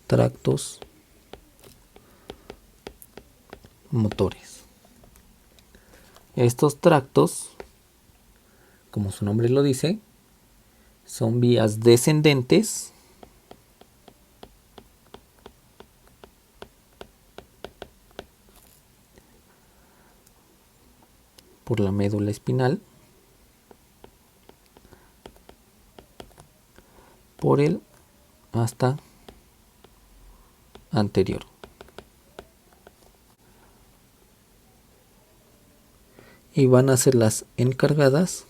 tractos motores. Estos tractos, como su nombre lo dice, son vías descendentes por la médula espinal por el asta anterior. Y van a ser las encargadas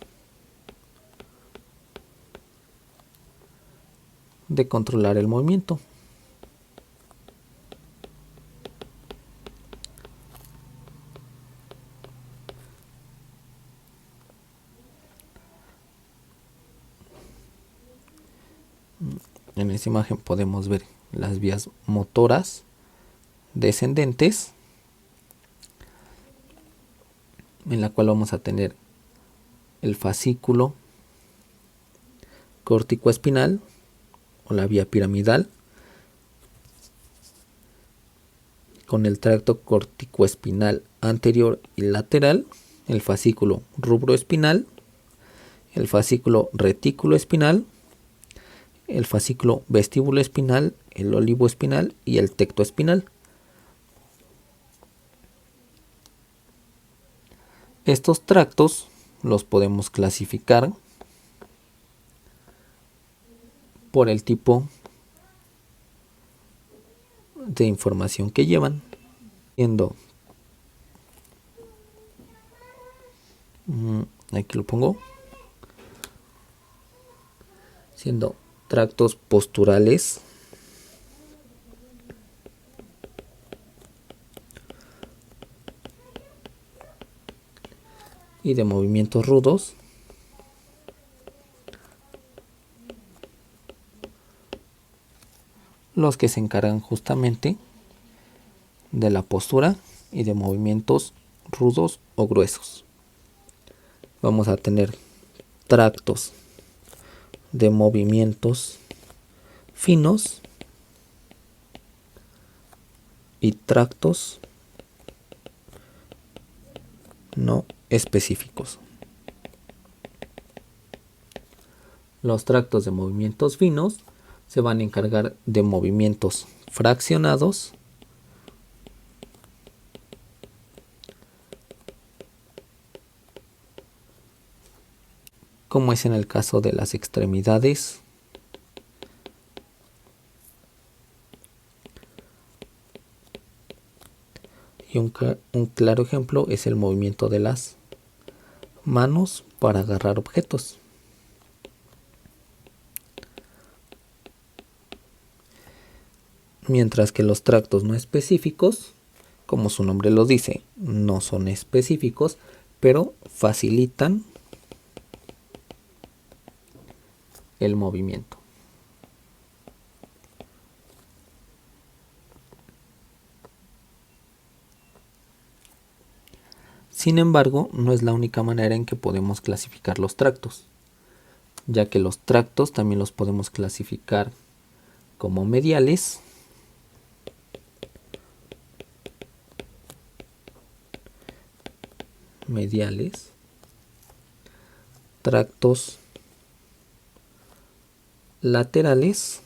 de controlar el movimiento. En esta imagen podemos ver las vías motoras descendentes, en la cual vamos a tener el fascículo córtico-espinal o la vía piramidal, con el tracto córtico-espinal anterior y lateral, el fascículo rubroespinal, el fascículo retículo-espinal, el fascículo vestíbulo-espinal, el olivoespinal y el tectoespinal. Estos tractos los podemos clasificar por el tipo de información que llevan, siendo, aquí lo pongo, siendo tractos posturales, y de movimientos rudos, los que se encargan justamente de la postura y de movimientos rudos o gruesos. Vamos a tener tractos de movimientos finos y tractos no específicos. Los tractos de movimientos finos se van a encargar de movimientos fraccionados, como es en el caso de las extremidades, y un claro ejemplo es el movimiento de las manos para agarrar objetos. Mientras que los tractos no específicos, como su nombre lo dice, no son específicos, pero facilitan el movimiento. Sin embargo, no es la única manera en que podemos clasificar los tractos, ya que los tractos también los podemos clasificar como mediales, tractos laterales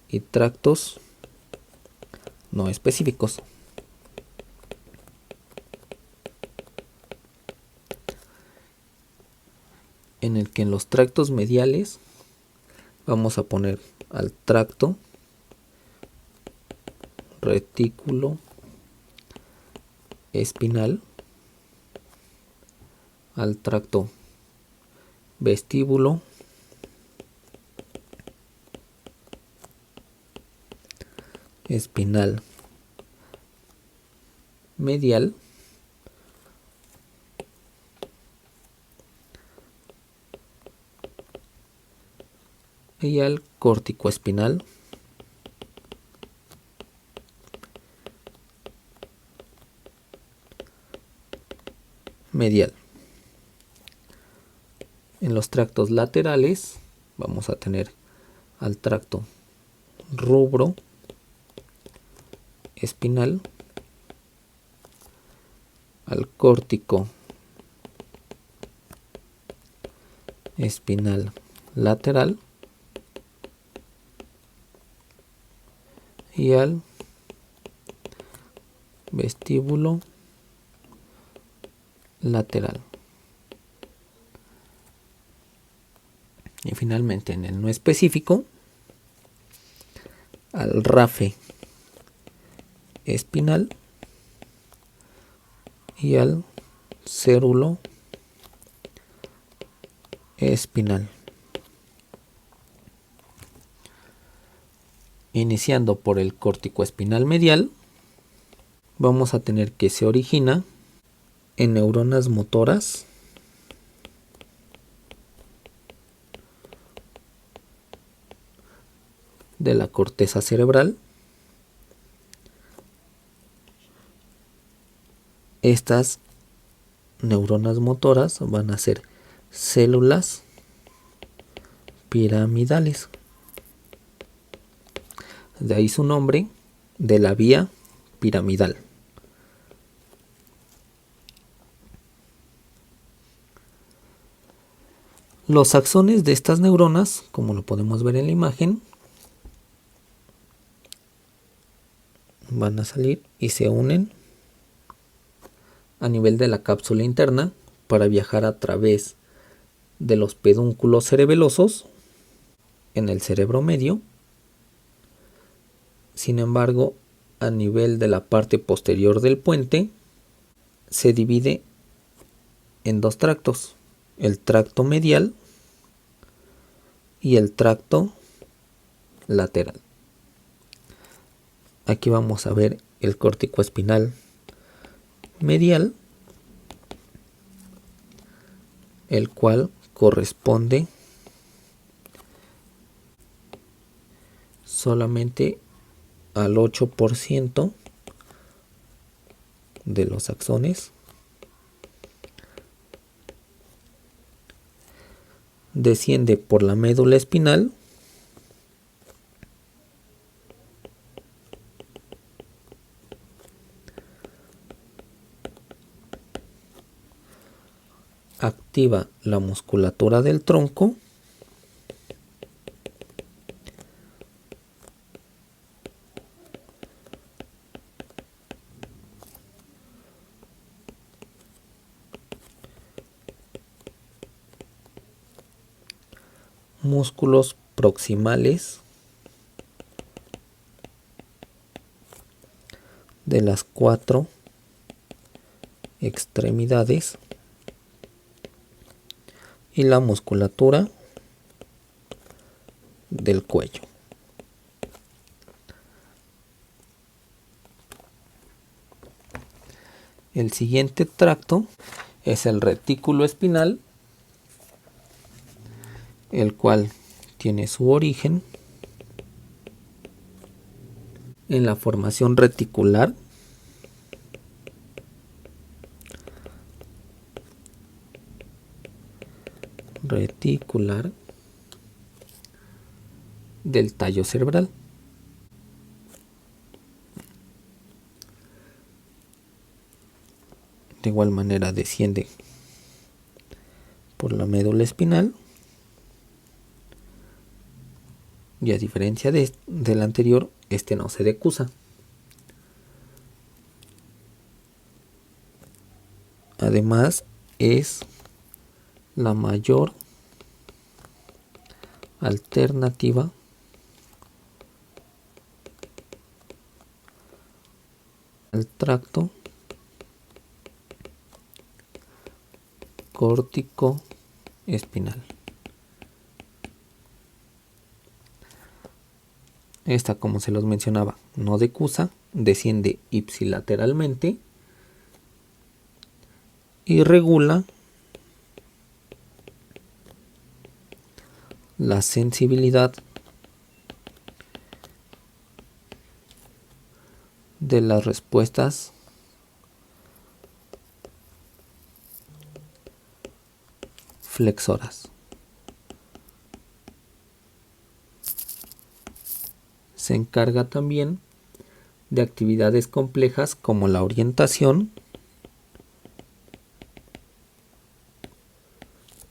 y tractos no específicos. En el que en los tractos mediales vamos a poner al tracto retículo espinal, al tracto vestíbulo espinal medial y al córtico espinal medial. En los tractos laterales vamos a tener al tracto rubro espinal, al córtico espinal lateral y al vestíbulo lateral. Y finalmente en el no específico, al rafe espinal y al cérulo espinal. Iniciando por el córtico espinal medial, vamos a tener que se origina en neuronas motoras de la corteza cerebral. Estas neuronas motoras van a ser células piramidales. De ahí su nombre, de la vía piramidal. Los axones de estas neuronas, como lo podemos ver en la imagen, van a salir y se unen a nivel de la cápsula interna para viajar a través de los pedúnculos cerebelosos en el cerebro medio. Sin embargo, a nivel de la parte posterior del puente se divide en dos tractos, el tracto medial y el tracto lateral. Aquí vamos a ver el córtico espinal medial, el cual corresponde solamente al 8% de los axones. Desciende por la médula espinal activa la musculatura del tronco músculos proximales de las 4 extremidades y la musculatura del cuello. El siguiente tracto es el retículo espinal, el cual tiene su origen en la formación reticular del tallo cerebral. De igual manera desciende por la médula espinal y a diferencia del anterior, este no se decusa. Además, es la mayor alternativa al tracto córtico espinal. Esta, como se los mencionaba, no decusa, desciende ipsilateralmente y regula la sensibilidad de las respuestas flexoras. se encarga también de actividades complejas como la orientación,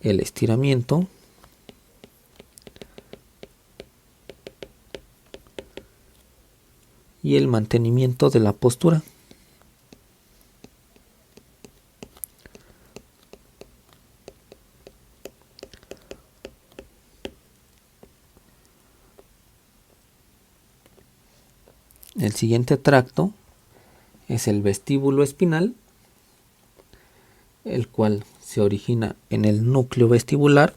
el estiramiento y el mantenimiento de la postura. El siguiente tracto es el vestíbulo espinal, el cual se origina en el núcleo vestibular,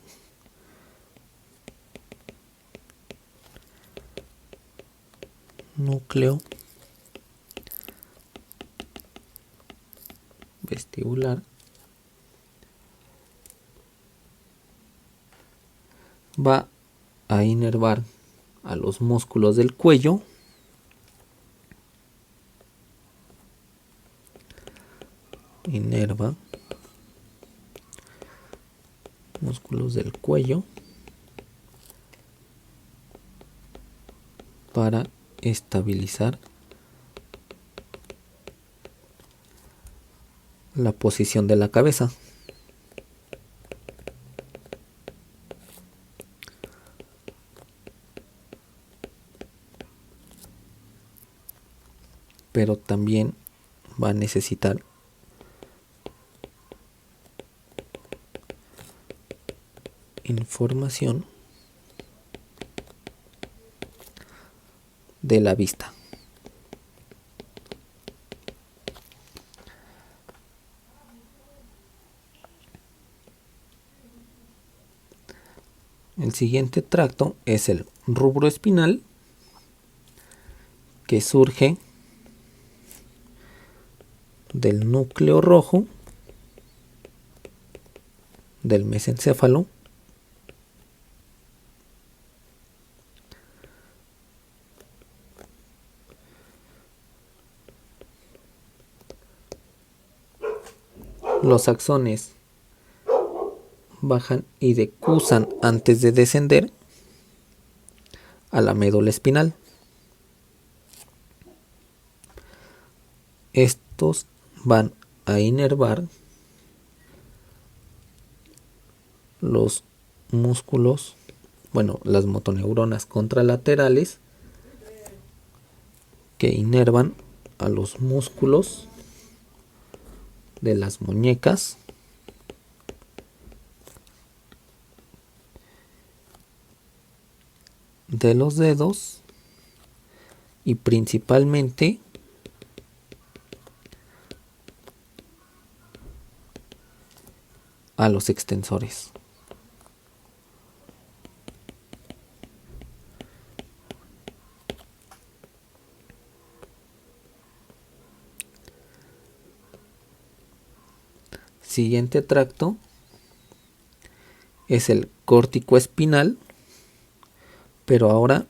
núcleo vestibular, va a inervar a los músculos del cuello, inerva músculos del cuello para estabilizar la posición de la cabeza. Pero también va a necesitar información de la vista. El siguiente tracto es el rubro espinal, que surge del núcleo rojo del mesencéfalo los axones bajan y decusan antes de descender a la médula espinal. Estos van a inervar los músculos, las motoneuronas contralaterales, que inervan a los músculos de las muñecas, de los dedos y principalmente a los extensores. Siguiente tracto es el córtico espinal, pero ahora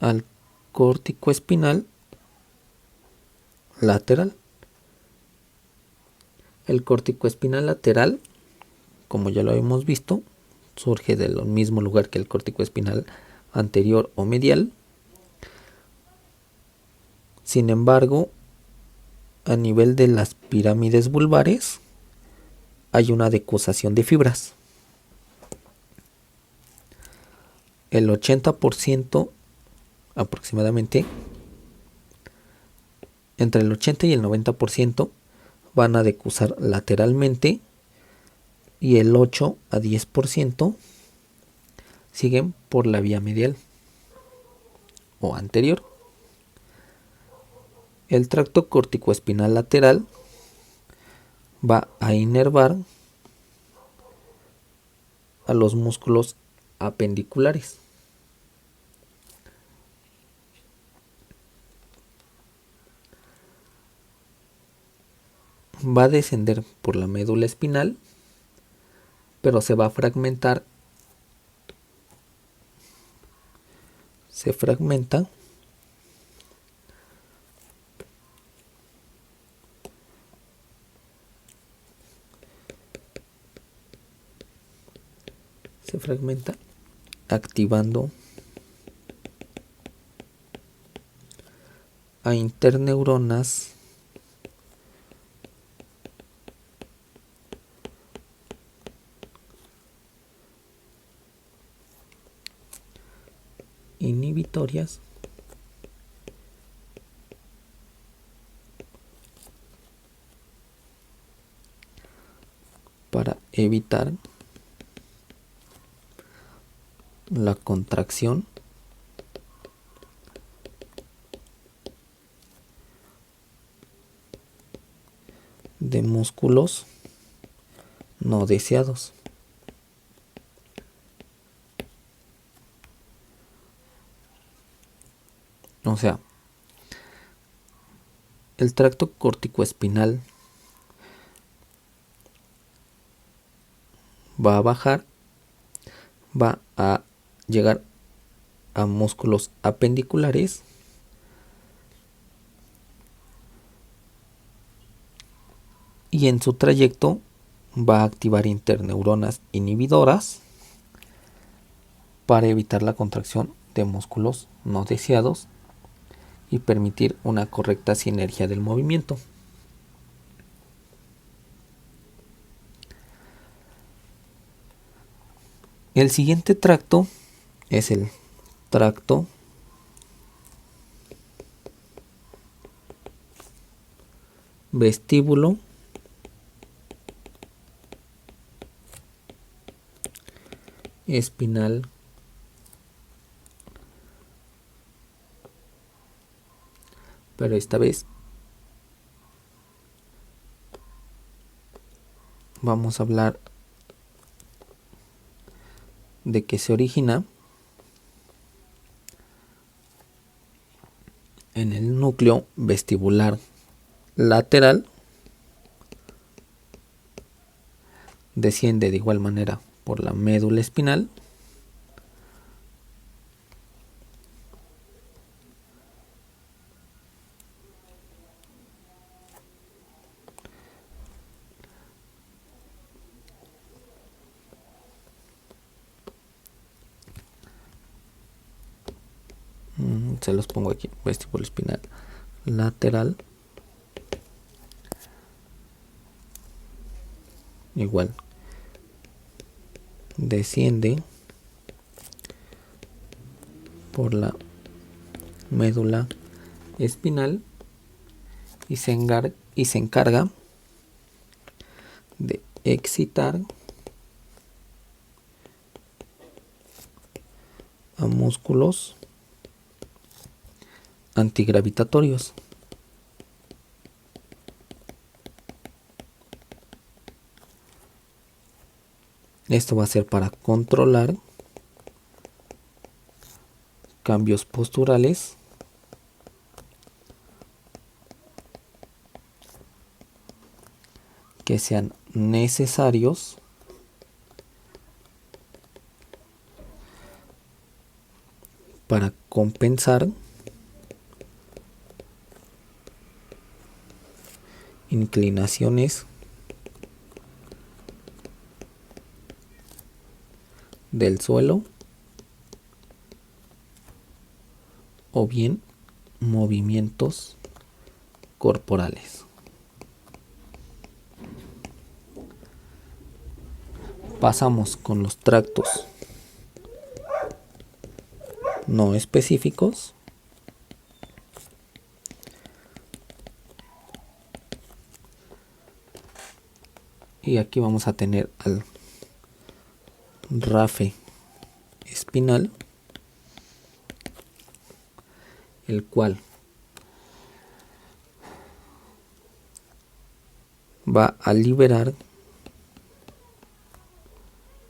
al córtico espinal lateral. El córtico espinal lateral, como ya lo hemos visto, surge del mismo lugar que el córtico espinal anterior o medial. Sin embargo, a nivel de las pirámides vulvares hay una decusación de fibras. El 80% aproximadamente, entre el 80 y el 90% van a decusar lateralmente y el 8 a 10% siguen por la vía medial o anterior. El tracto córtico-espinal lateral va a inervar a los músculos apendiculares. Va a descender por la médula espinal, pero se va a fragmentar. Se fragmenta se fragmenta activando a interneuronas inhibitorias para evitar la contracción de músculos no deseados. O sea, el tracto corticoespinal va a bajar, va a llegar a músculos apendiculares y en su trayecto va a activar interneuronas inhibidoras para evitar la contracción de músculos no deseados y permitir una correcta sinergia del movimiento. El siguiente tracto es el tracto vestíbulo espinal pero esta vez vamos a hablar de que se origina en el núcleo vestibular lateral, desciende de igual manera por la médula espinal se los pongo aquí, vestíbulo espinal lateral, igual desciende por la médula espinal y se encarga de excitar a músculos antigravitatorios. Esto va a ser para controlar cambios posturales que sean necesarios para compensar inclinaciones del suelo o bien movimientos corporales. Pasamos con los tractos no específicos. Y aquí vamos a tener al rafe espinal, el cual va a liberar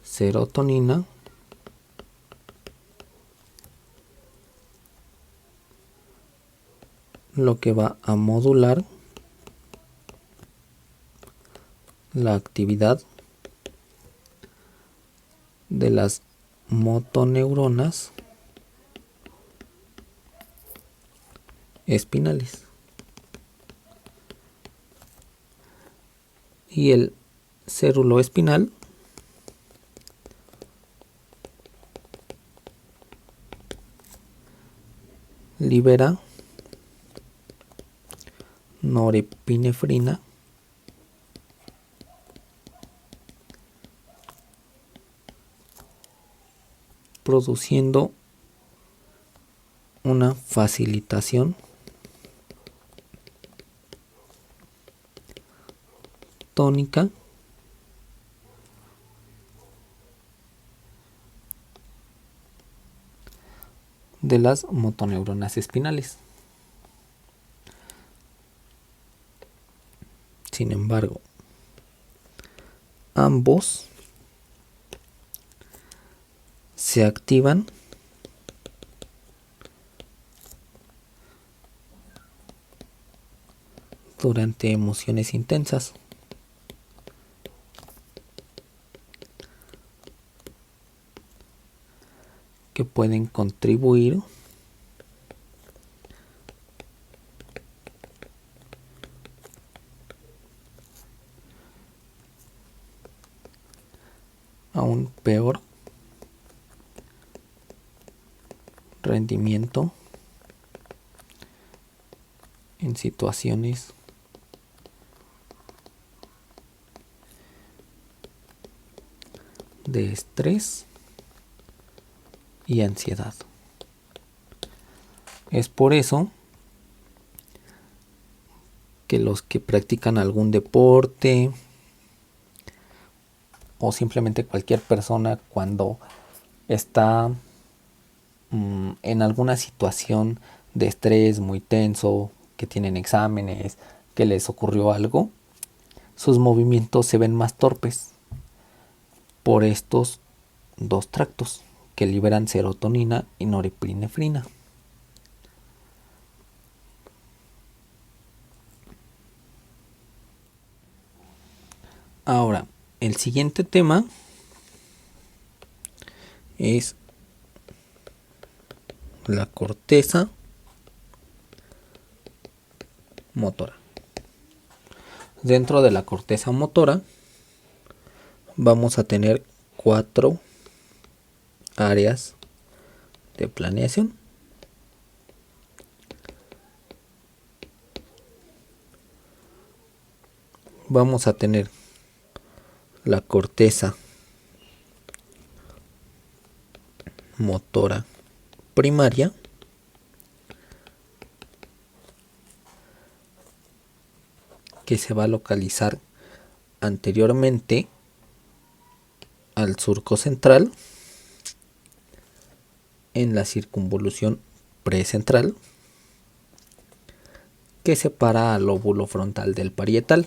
serotonina lo que va a modular la actividad de las motoneuronas espinales. Y el cérulo espinal libera norepinefrina, produciendo una facilitación tónica de las motoneuronas espinales. Sin embargo, ambos se activan durante emociones intensas. Que pueden contribuir a un peor rendimiento en situaciones de estrés y ansiedad. Es por eso que los que practican algún deporte o simplemente cualquier persona cuando está en alguna situación de estrés muy tenso, que tienen exámenes, que les ocurrió algo, sus movimientos se ven más torpes por estos dos tractos que liberan serotonina y norepinefrina. Ahora, el siguiente tema es la corteza motora. Dentro de la corteza motora vamos a tener 4 áreas de planeación. Vamos a tener la corteza motora primaria, que se va a localizar anteriormente al surco central en la circunvolución precentral, que separa al lóbulo frontal del parietal.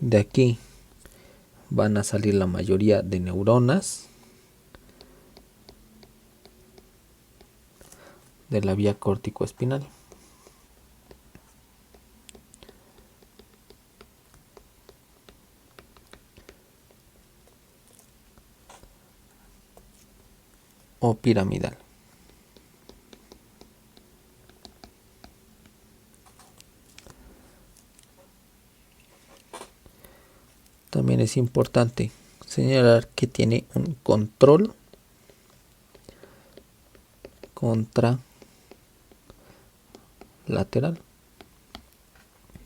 De aquí van a salir la mayoría de neuronas de la vía córtico-espinal. O piramidal. También es importante señalar que tiene un control contralateral.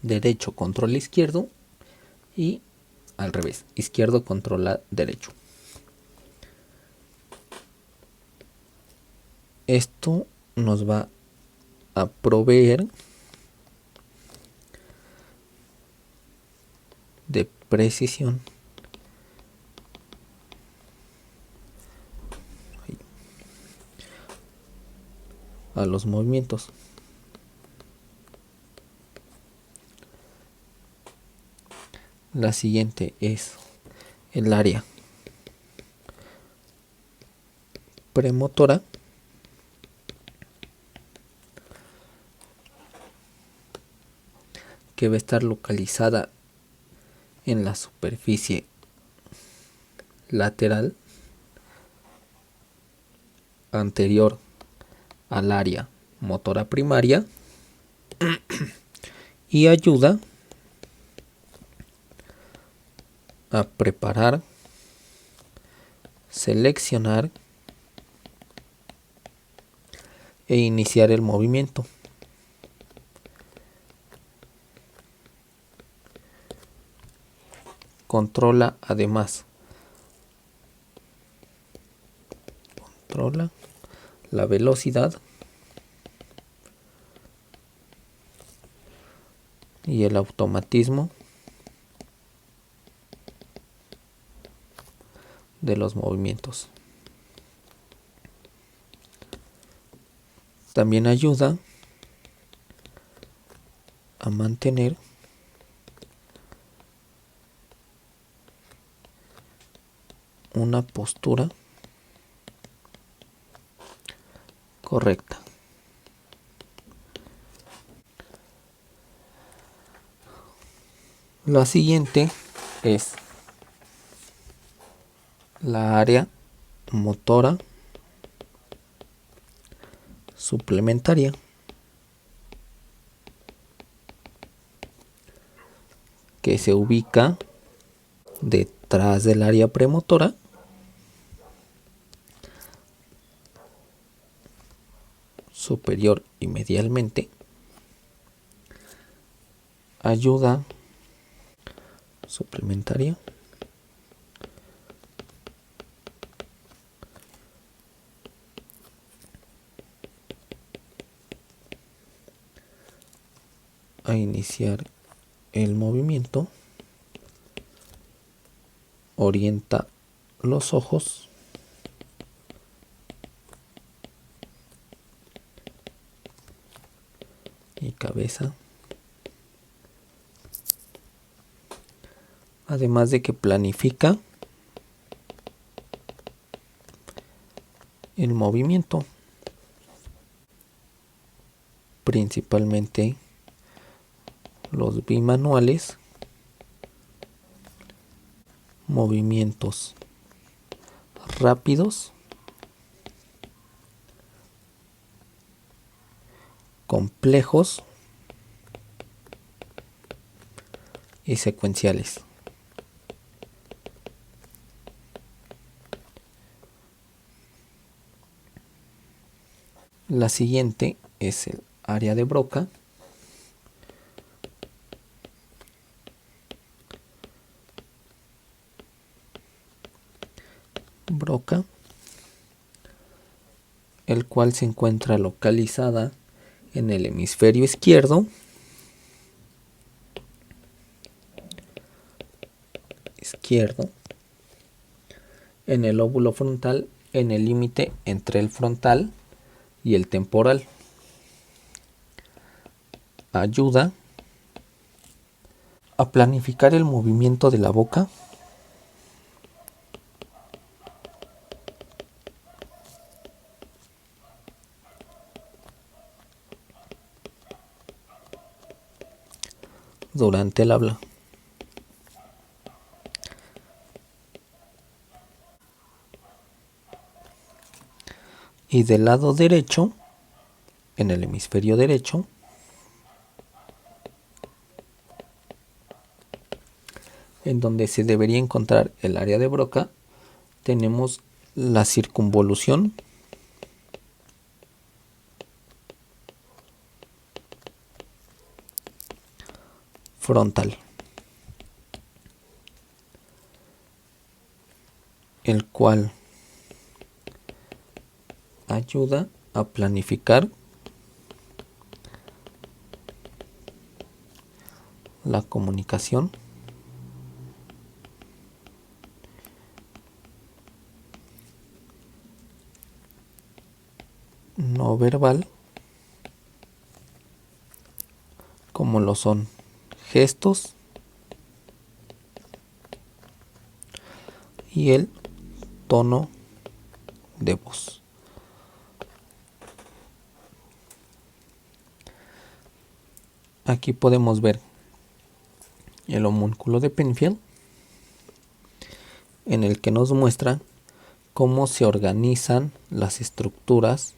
Derecho controla izquierdo y al revés, izquierdo controla derecho. Esto nos va a proveer de precisión a los movimientos. La siguiente es el área premotora, que va a estar localizada en la superficie lateral anterior al área motora primaria y ayuda a preparar, seleccionar e iniciar el movimiento. Controla la velocidad y el automatismo de los movimientos. También ayuda a mantener una postura correcta. La siguiente es la área motora suplementaria, que se ubica detrás del área premotora superior y medialmente. Ayuda suplementaria a iniciar el movimiento, orienta los ojos y cabeza, además de que planifica el movimiento, principalmente los bimanuales, movimientos rápidos, complejos y secuenciales. La siguiente es el área de Broca, el cual se encuentra localizada en el hemisferio izquierdo, en el lóbulo frontal, en el límite entre el frontal y el temporal. Ayuda a planificar el movimiento de la boca, durante el habla. Y del lado derecho, en el hemisferio derecho, en donde se debería encontrar el área de Broca, tenemos la circunvolución frontal, el cual ayuda a planificar la comunicación no verbal, como lo son gestos y el tono de voz. Aquí podemos ver el homúnculo de Penfield, en el que nos muestra cómo se organizan las estructuras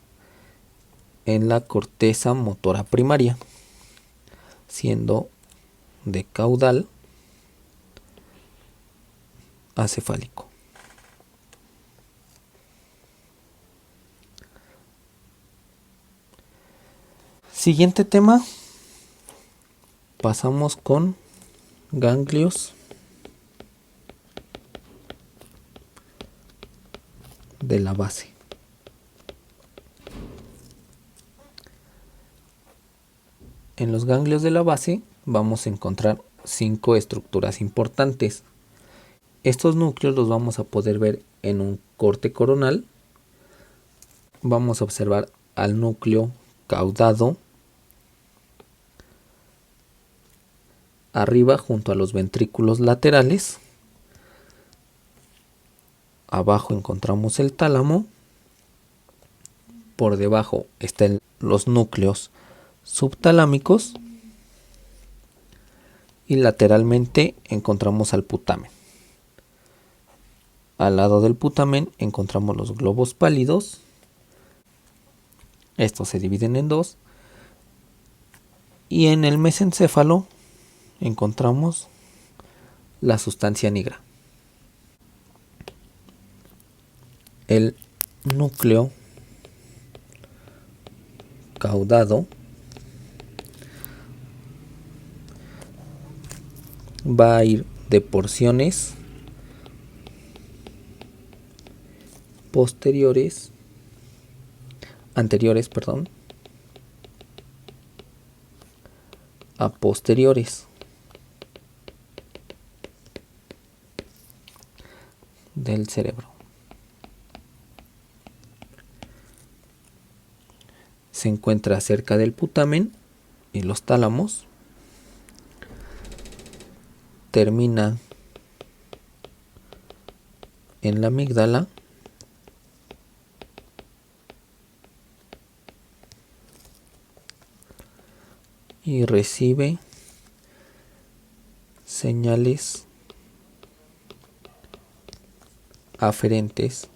en la corteza motora primaria, siendo de caudal a cefálico. Siguiente tema, pasamos con ganglios de la base. En los ganglios de la base vamos a encontrar 5 estructuras importantes. Estos núcleos los vamos a poder ver en un corte coronal. Vamos a observar al núcleo caudado arriba junto a los ventrículos laterales. Abajo encontramos el tálamo. Por debajo están los núcleos subtalámicos. Y lateralmente encontramos al putamen. Al lado del putamen encontramos los globos pálidos. Estos se dividen en dos. Y en el mesencéfalo encontramos la sustancia nigra. El núcleo caudado va a ir de porciones anteriores, a posteriores del cerebro. Se encuentra cerca del putamen y los tálamos. Termina en la amígdala y recibe señales aferentes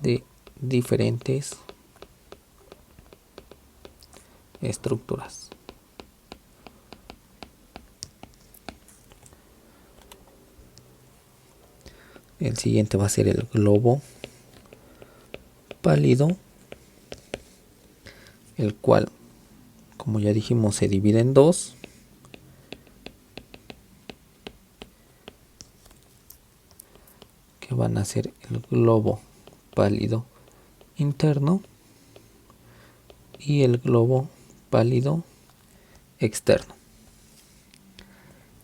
de diferentes estructuras. El siguiente va a ser el globo pálido, el cual, como ya dijimos, se divide en dos. Que van a ser el globo pálido interno y el globo pálido externo.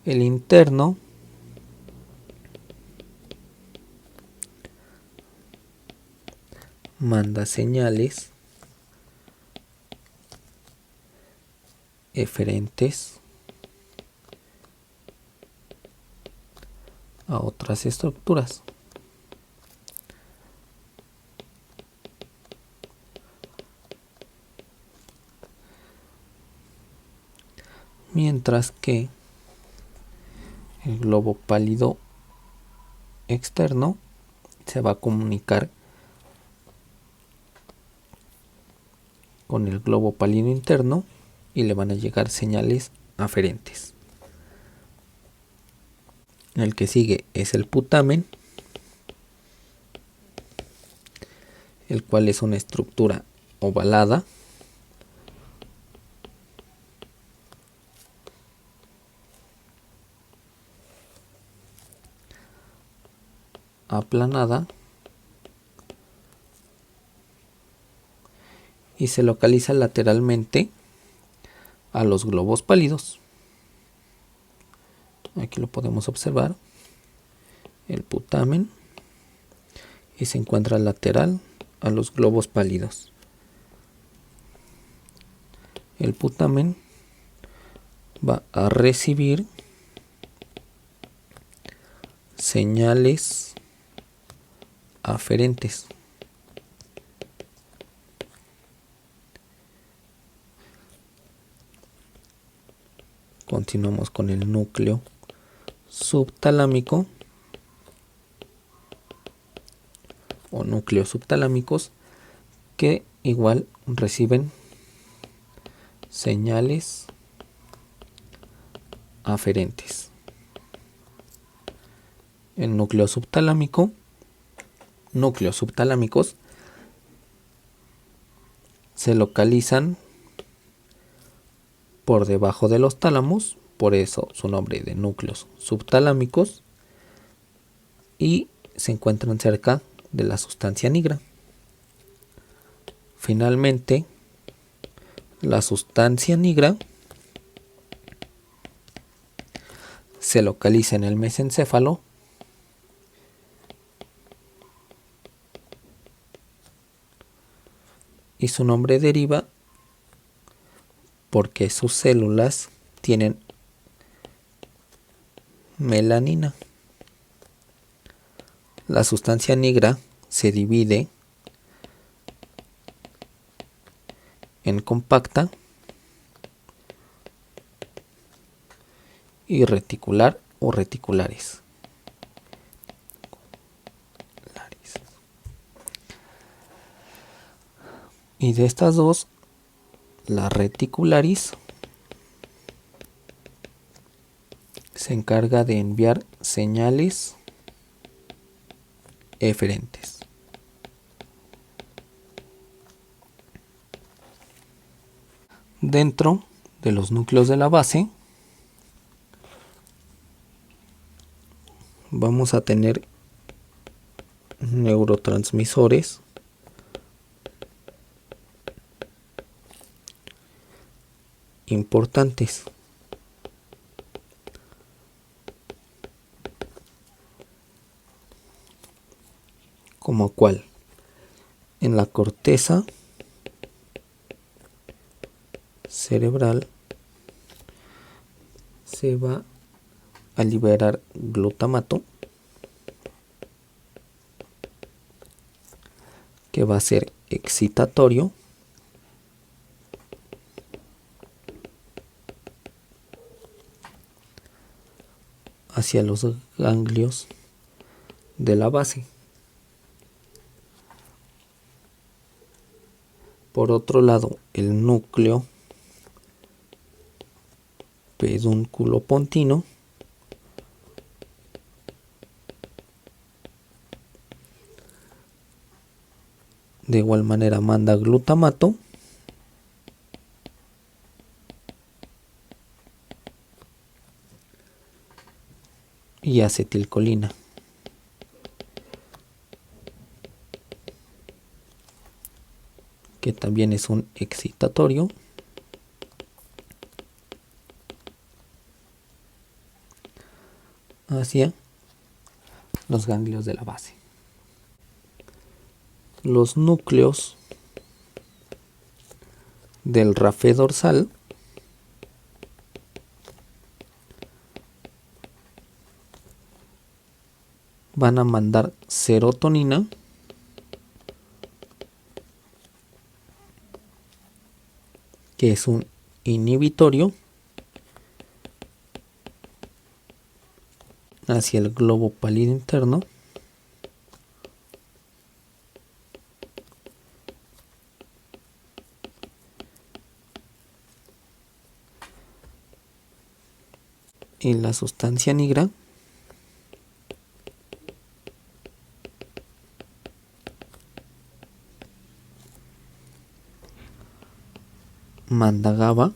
El interno manda señales eferentes a otras estructuras. Mientras que el globo pálido externo se va a comunicar con el globo pálido interno y le van a llegar señales aferentes. El que sigue es el putamen, el cual es una estructura ovalada aplanada y se localiza lateralmente a los globos pálidos. Aquí lo podemos observar, el putamen, y se encuentra lateral a los globos pálidos. El putamen va a recibir señales aferentes. Continuamos con el núcleo subtalámico o núcleos subtalámicos, que igual reciben señales aferentes. El núcleo subtalámico, núcleos subtalámicos se localizan por debajo de los tálamos, por eso su nombre de núcleos subtalámicos, y se encuentran cerca de la sustancia nigra. Finalmente, la sustancia nigra se localiza en el mesencéfalo y su nombre deriva porque sus células tienen melanina. La sustancia negra se divide en compacta y reticular o reticulares. Y de estas dos, la reticularis se encarga de enviar señales eferentes. Dentro de los núcleos de la base vamos a tener neurotransmisores importantes, como cuál, en la corteza cerebral se va a liberar glutamato, que va a ser excitatorio, hacia los ganglios de la base. Por otro lado, el núcleo pedúnculo-pontino de igual manera manda glutamato y acetilcolina. Que también es un excitatorio hacia los ganglios de la base. Los núcleos del rafe dorsal van a mandar serotonina que es un inhibitorio hacia el globo pálido interno y la sustancia negra manda GABA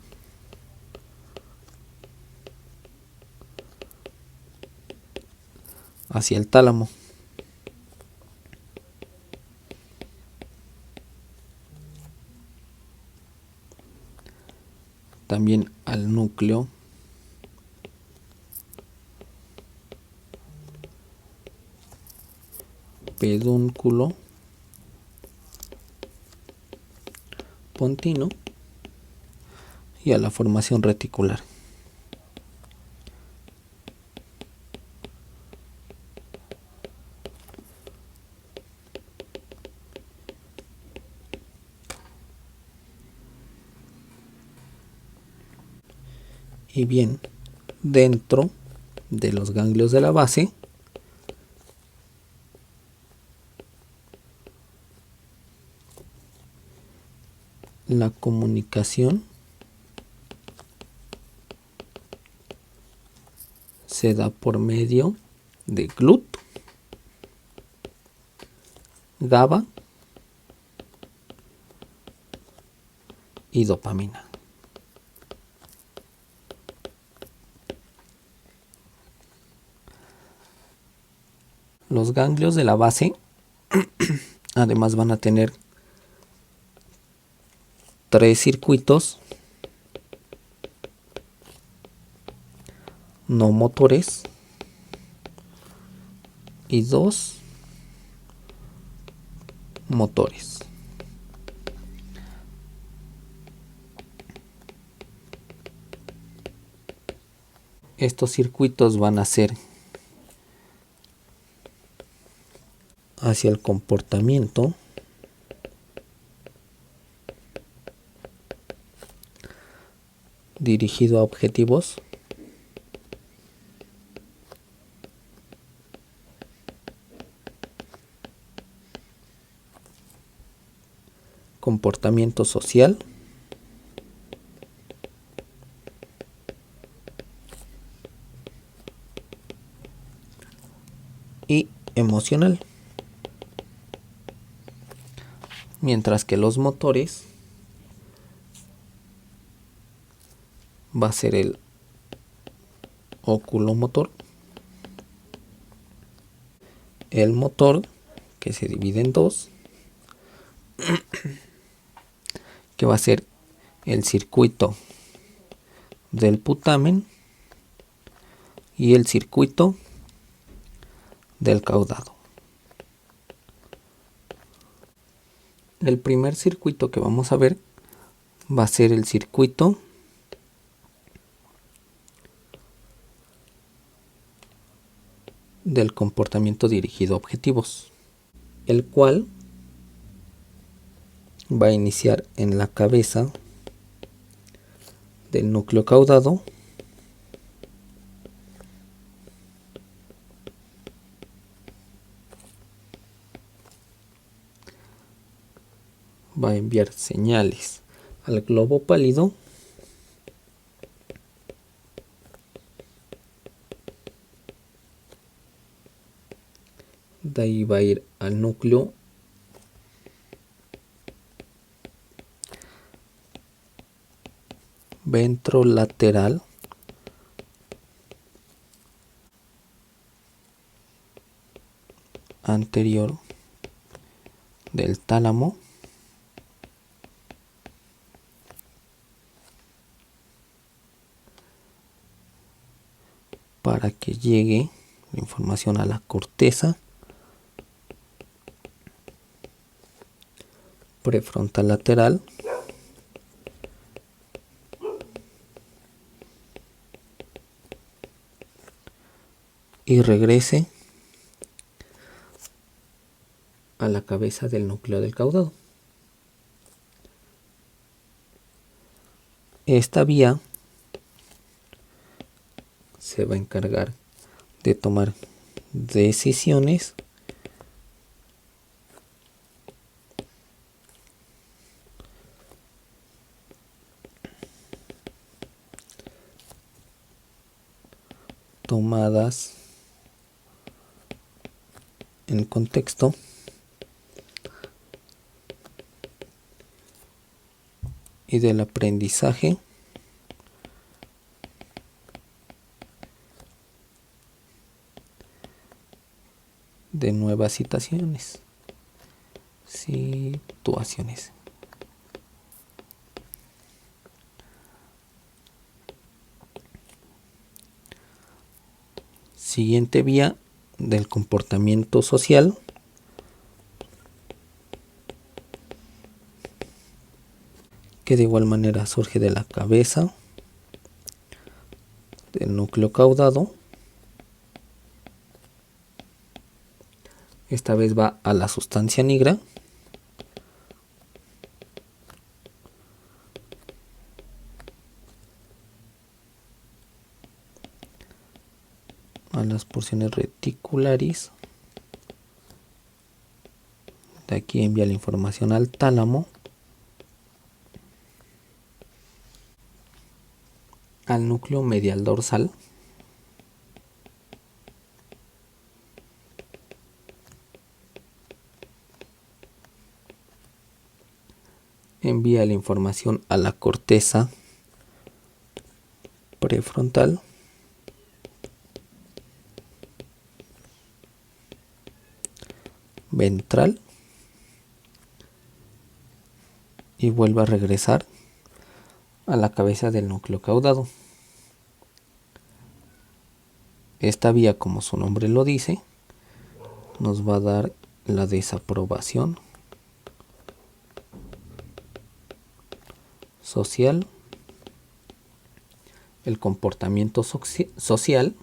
hacia el tálamo. También al núcleo pedúnculo pontino y a la formación reticular. Y bien, dentro de los ganglios de la base la comunicación se da por medio de GLUT, GABA y dopamina. Los ganglios de la base además van a tener 3 circuitos no motores y 2 motores. Estos circuitos van a ser hacia el comportamiento, dirigido a objetivos, comportamiento social y emocional. Mientras que los motores va a ser el oculomotor, el motor que se divide en 2, que va a ser el circuito del putamen y el circuito del caudado. El primer circuito que vamos a ver va a ser el circuito del comportamiento dirigido a objetivos, el cual va a iniciar en la cabeza del núcleo caudado va a enviar señales al globo pálido de ahí va a ir al núcleo ventrolateral anterior del tálamo para que llegue la información a la corteza prefrontal lateral y regrese a la cabeza del núcleo del caudado. Esta vía se va a encargar de tomar decisiones tomadas en contexto y del aprendizaje de nuevas situaciones. Siguiente vía del comportamiento social que de igual manera surge de la cabeza del núcleo caudado. Esta vez va a la sustancia negra a las porciones reticulares. De aquí envía la información al tálamo, al núcleo medial dorsal, envía la información a la corteza prefrontal, ventral y vuelve a regresar a la cabeza del núcleo caudado. Esta vía, como su nombre lo dice, nos va a dar la desaprobación social, el comportamiento social,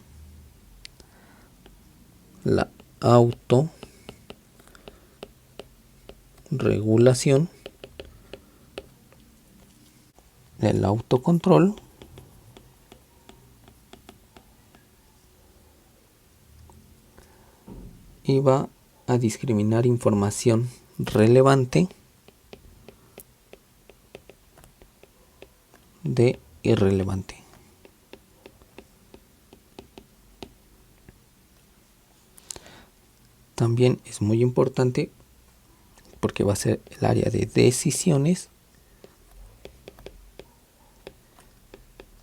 la autorregulación, el autocontrol y va a discriminar información relevante de irrelevante. También es muy importante porque va a ser el área de decisiones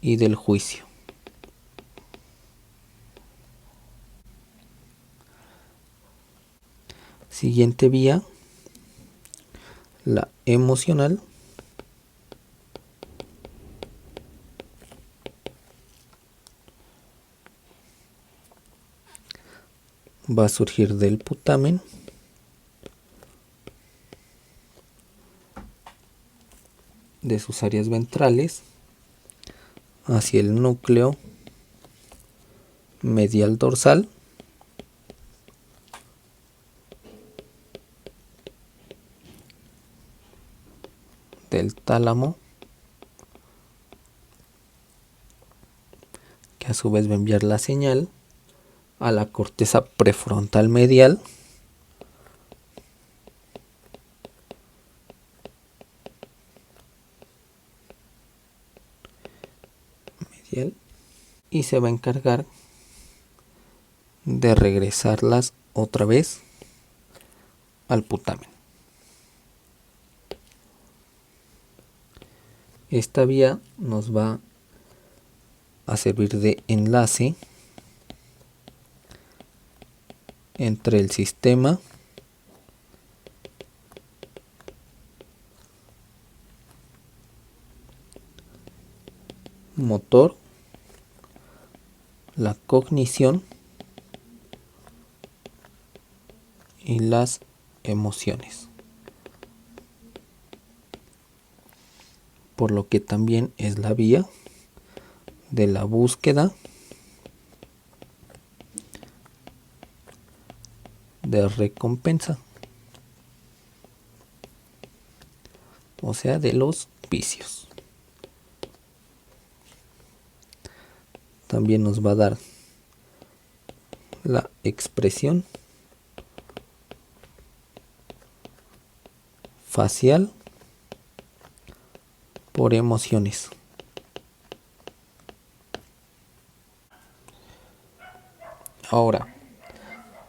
y del juicio. Siguiente vía, la emocional. Va a surgir del putamen de sus áreas ventrales hacia el núcleo medial dorsal del tálamo, que a su vez va a enviar la señal a la corteza prefrontal medial y se va a encargar de regresarlas otra vez al putamen. Esta vía nos va a servir de enlace entre el sistema motor, la cognición y las emociones, por lo que también es la vía de la búsqueda de recompensa, o sea, de los vicios. También nos va a dar la expresión facial por emociones. Ahora,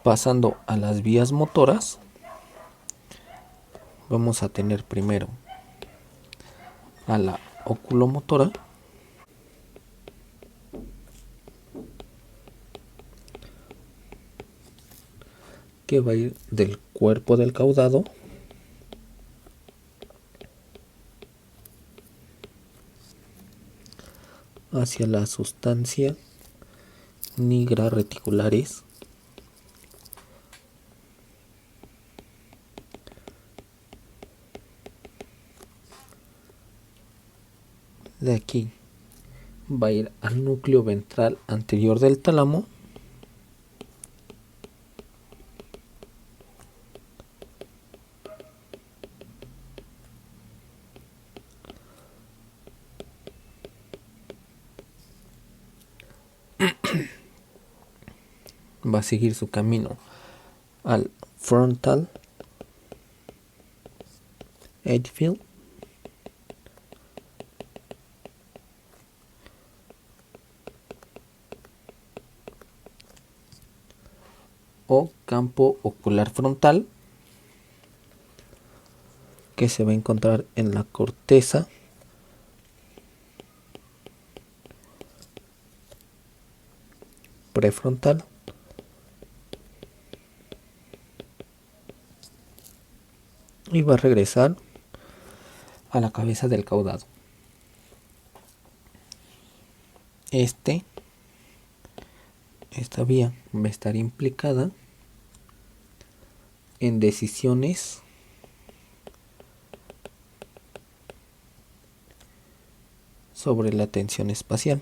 pasando a las vías motoras, vamos a tener primero a la oculomotora, que va a ir del cuerpo del caudado hacia la sustancia nigra reticulares, de aquí va a ir al núcleo ventral anterior del tálamo, va a seguir su camino al frontal edge field, o campo ocular frontal, que se va a encontrar en la corteza prefrontal y va a regresar a la cabeza del caudado. Esta vía va a estar implicada en decisiones sobre la atención espacial.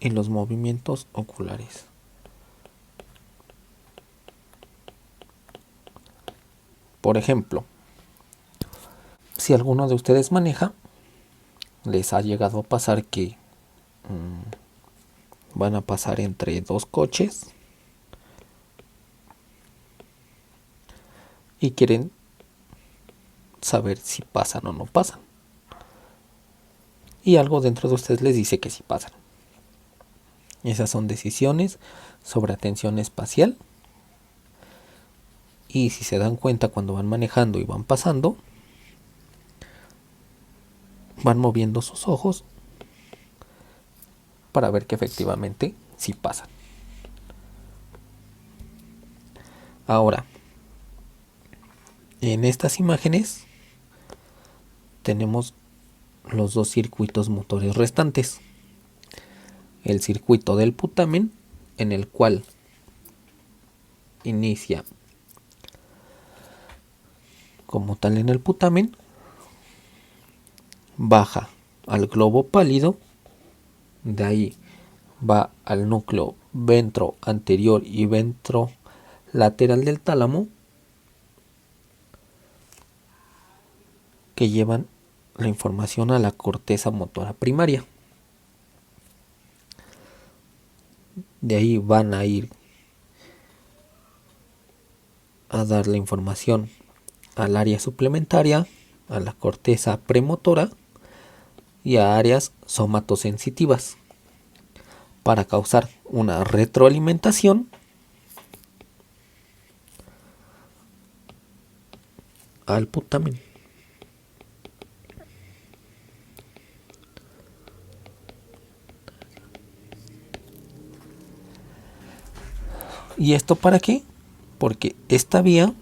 Y los movimientos oculares. Por ejemplo, si alguno de ustedes maneja, les ha llegado a pasar que van a pasar entre dos coches y quieren saber si pasan o no pasan. Y algo dentro de ustedes les dice que sí pasan. Esas son decisiones sobre atención espacial. Y si se dan cuenta cuando van manejando y van pasando, van moviendo sus ojos para ver que efectivamente sí pasan. Ahora, en estas imágenes tenemos los dos circuitos motores restantes. El circuito del putamen, en el cual inicia como tal en el putamen, baja al globo pálido, de ahí va al núcleo ventro anterior y ventro lateral del tálamo, que llevan la información a la corteza motora primaria. De ahí van a ir a dar la información al área suplementaria, a la corteza premotora y a áreas somatosensitivas para causar una retroalimentación al putamen. ¿Y esto para qué? Porque esta vía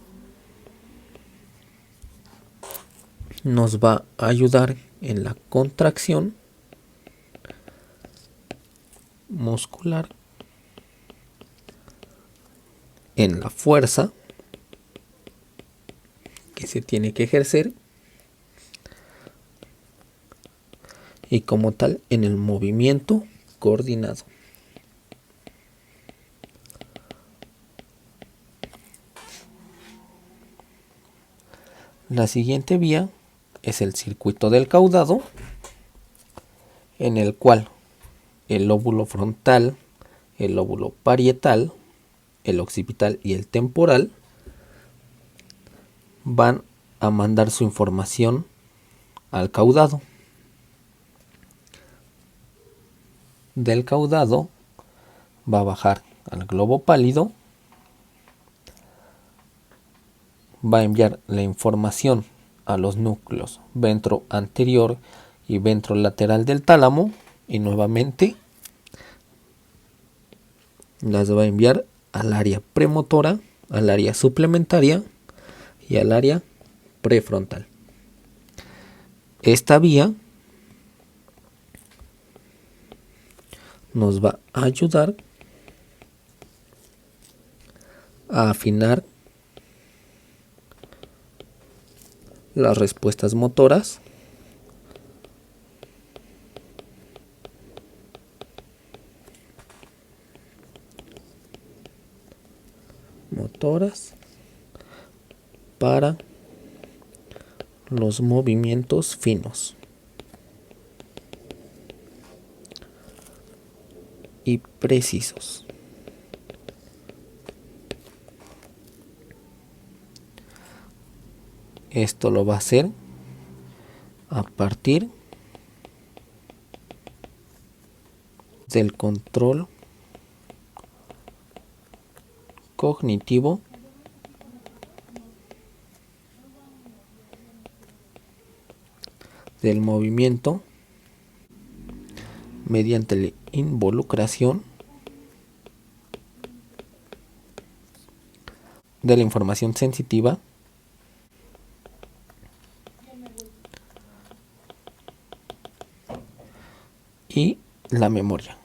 nos va a ayudar en la contracción muscular, en la fuerza que se tiene que ejercer y como tal en el movimiento coordinado. La siguiente vía es el circuito del caudado, en el cual el lóbulo frontal, el lóbulo parietal, el occipital y el temporal van a mandar su información al caudado. Del caudado va a bajar al globo pálido, va a enviar la información a los núcleos ventro anterior y ventro lateral del tálamo y nuevamente las va a enviar al área premotora, al área suplementaria y al área prefrontal. Esta vía nos va a ayudar a afinar las respuestas motoras para los movimientos finos y precisos. Esto lo va a hacer a partir del control cognitivo del movimiento mediante la involucración de la información sensitiva y la memoria.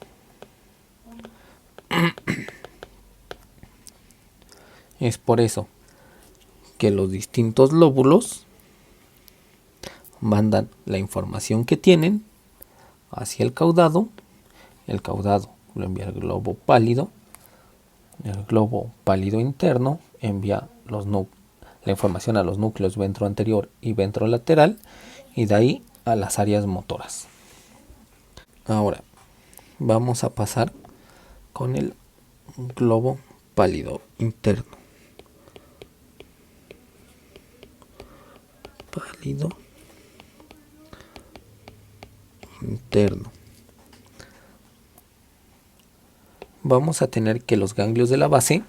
Es por eso que los distintos lóbulos mandan la información que tienen hacia el caudado lo envía al globo pálido, el globo pálido interno envía la información a los núcleos ventroanterior y ventrolateral y de ahí a las áreas motoras. Ahora vamos a pasar con el globo pálido interno. Pálido interno. Vamos a tener que los ganglios de la base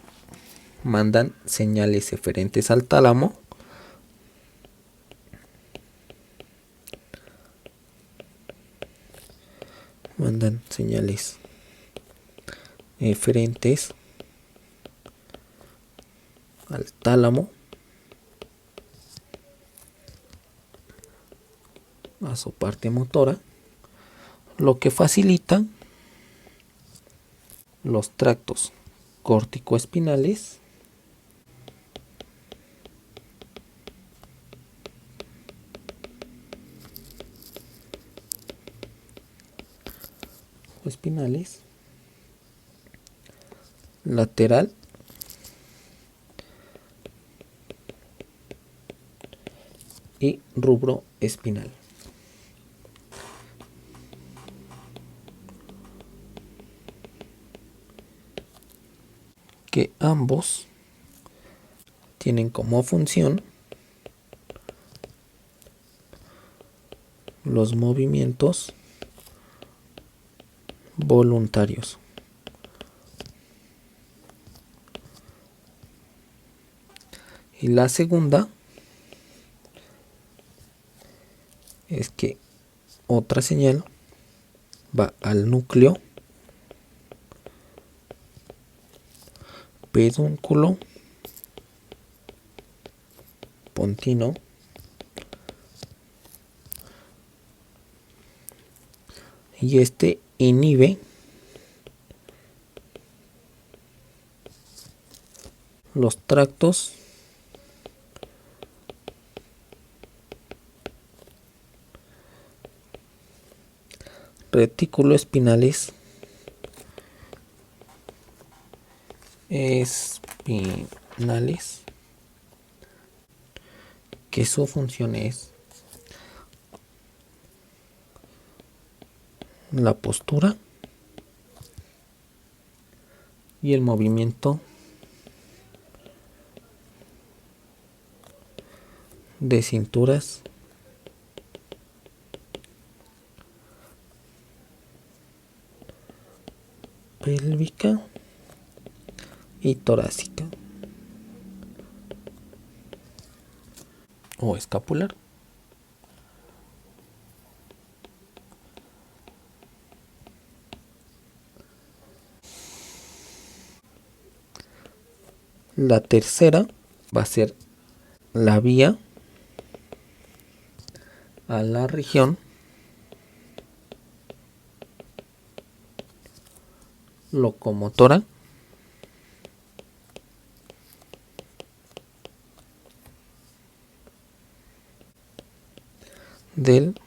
mandan señales eferentes al tálamo a su parte motora, lo que facilita los tractos córtico-espinales lateral y rubro espinal. Que ambos tienen como función los movimientos voluntarios. Y la segunda es que otra señal va al núcleo pedúnculo pontino y este inhibe los tractos retículoespinales que su función es la postura y el movimiento de cinturas pélvica y torácica o escapular. La tercera va a ser la vía a la región locomotora del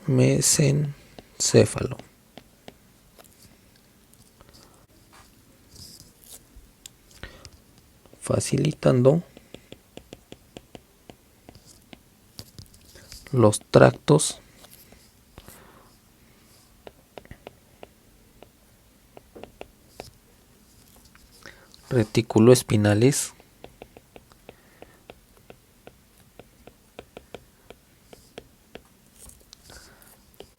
mesencéfalo. Facilitando los tractos retículoespinales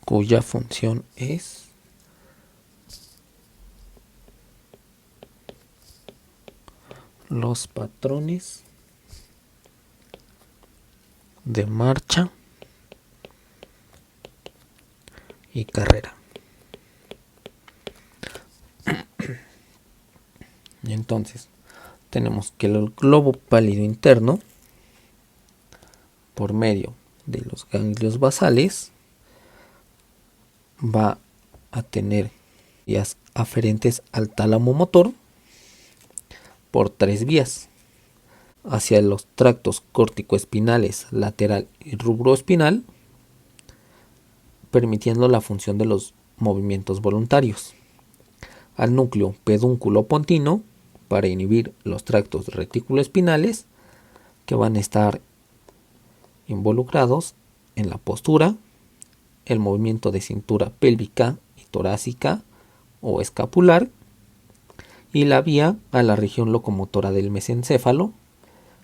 cuya función es los patrones de marcha y carrera. Entonces, tenemos que el globo pálido interno, por medio de los ganglios basales, va a tener vías aferentes al tálamo motor por 3 vías, hacia los tractos córtico-espinales lateral y rubroespinal, permitiendo la función de los movimientos voluntarios, al núcleo pedúnculo-pontino para inhibir los tractos retículo-espinales que van a estar involucrados en la postura, el movimiento de cintura pélvica y torácica o escapular, y la vía a la región locomotora del mesencéfalo,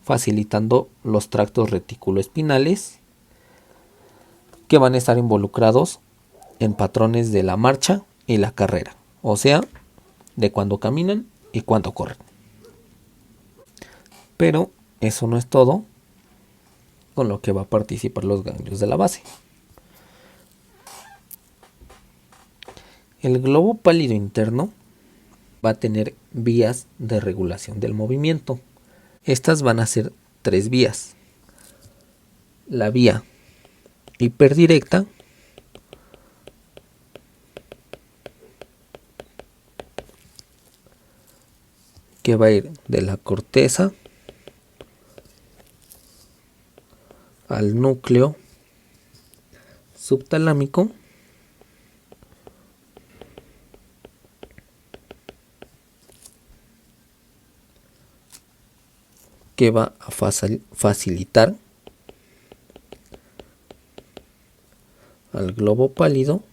facilitando los tractos retículo-espinales que van a estar involucrados en patrones de la marcha y la carrera, o sea, de cuando caminan y cuando corren. Pero eso no es todo con lo que va a participar los ganglios de la base. El globo pálido interno va a tener vías de regulación del movimiento. Estas van a ser 3 vías. La vía hiperdirecta, que va a ir de la corteza al núcleo subtalámico, que va a facilitar al globo pálido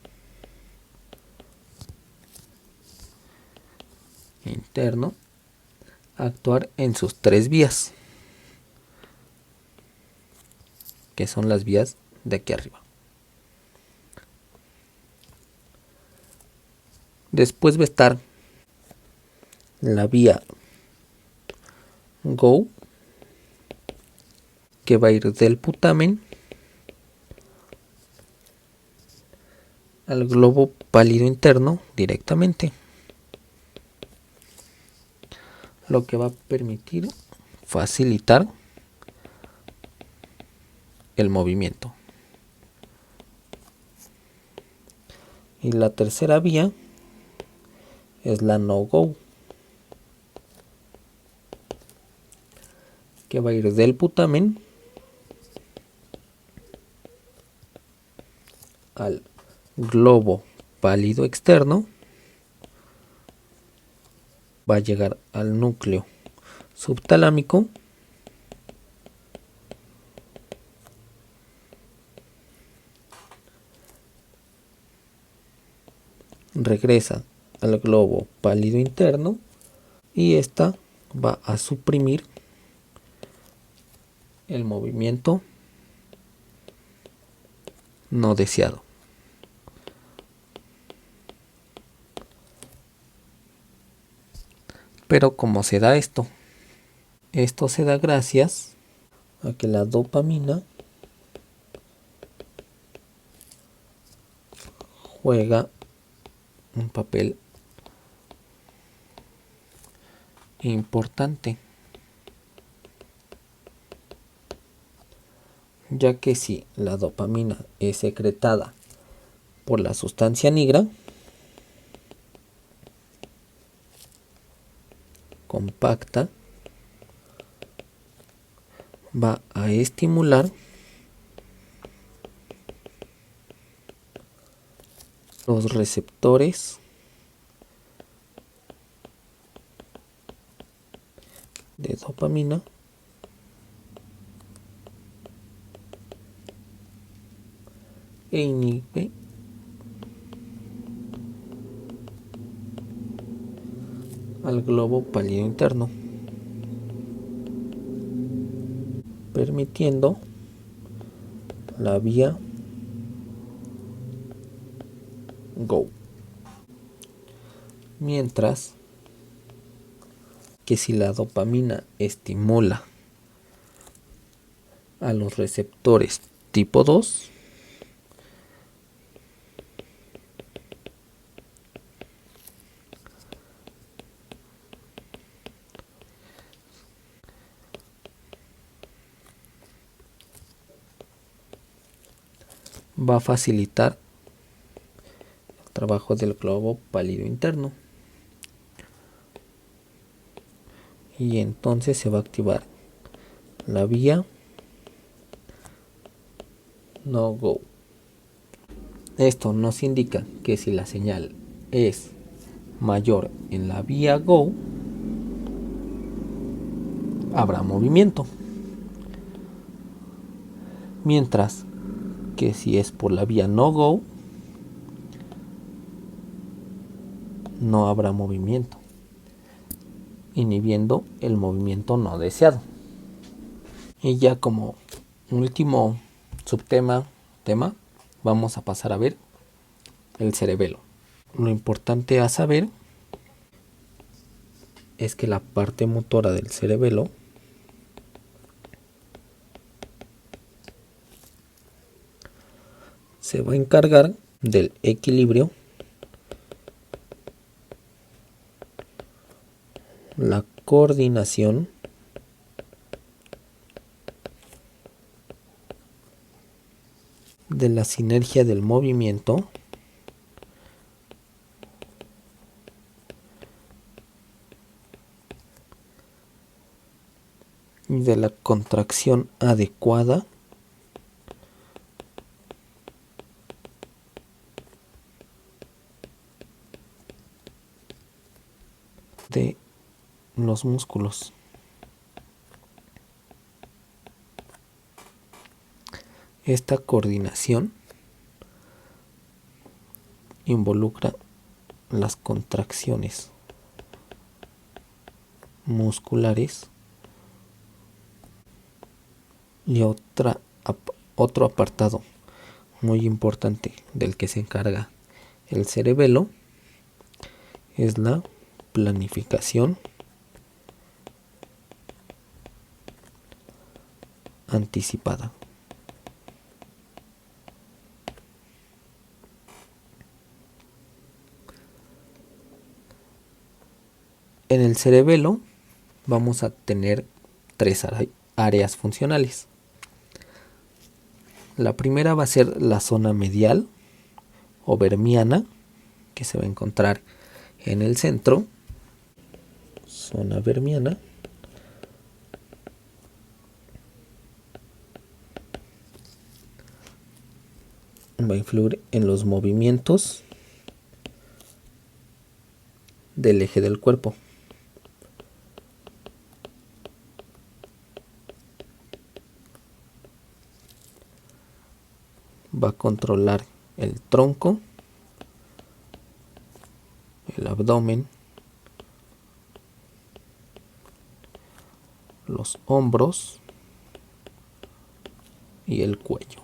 interno a actuar en sus 3 vías, que son las vías de aquí arriba. Después va a estar la vía GO, que va a ir del putamen al globo pálido interno directamente, lo que va a permitir facilitar el movimiento. Y la tercera vía es la no-go, que va a ir del putamen al globo pálido externo, va a llegar al núcleo subtalámico, regresa al globo pálido interno y esta va a suprimir el movimiento no deseado. Pero ¿cómo se da esto? Esto se da gracias a que la dopamina juega un papel importante, ya que si la dopamina es secretada por la sustancia nigra, compacta, va a estimular los receptores de dopamina e inhibe al globo pálido interno, permitiendo la vía GO. Mientras que si la dopamina estimula a los receptores tipo 2, va a facilitar el trabajo del globo pálido interno. Y entonces se va a activar la vía no go. Esto nos indica que si la señal es mayor en la vía go, habrá movimiento. Mientras que si es por la vía no go, no habrá movimiento, inhibiendo el movimiento no deseado. Y ya como último tema, vamos a pasar a ver el cerebelo. Lo importante a saber es que la parte motora del cerebelo se va a encargar del equilibrio, la coordinación, de la sinergia del movimiento, y de la contracción adecuada de los músculos. Esta coordinación involucra las contracciones musculares y otro apartado muy importante del que se encarga el cerebelo es la planificación anticipada. En el cerebelo vamos a tener tres áreas funcionales. La primera va a ser la zona medial o vermiana, que se va a encontrar en el centro. Zona vermiana. Va a influir en los movimientos del eje del cuerpo. Va a controlar el tronco, el abdomen, los hombros y el cuello.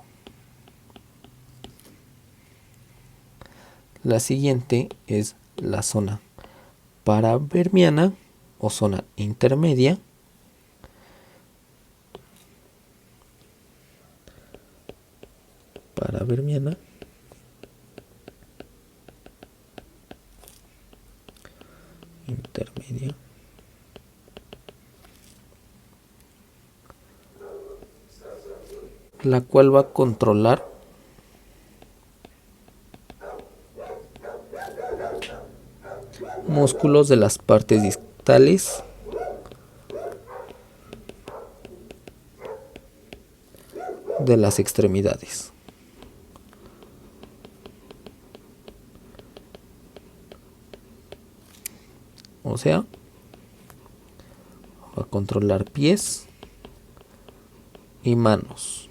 La siguiente es la zona paravermiana o zona intermedia. Paravermiana. Intermedia. La cual va a controlar músculos de las partes distales de las extremidades. O sea, va a controlar pies y manos.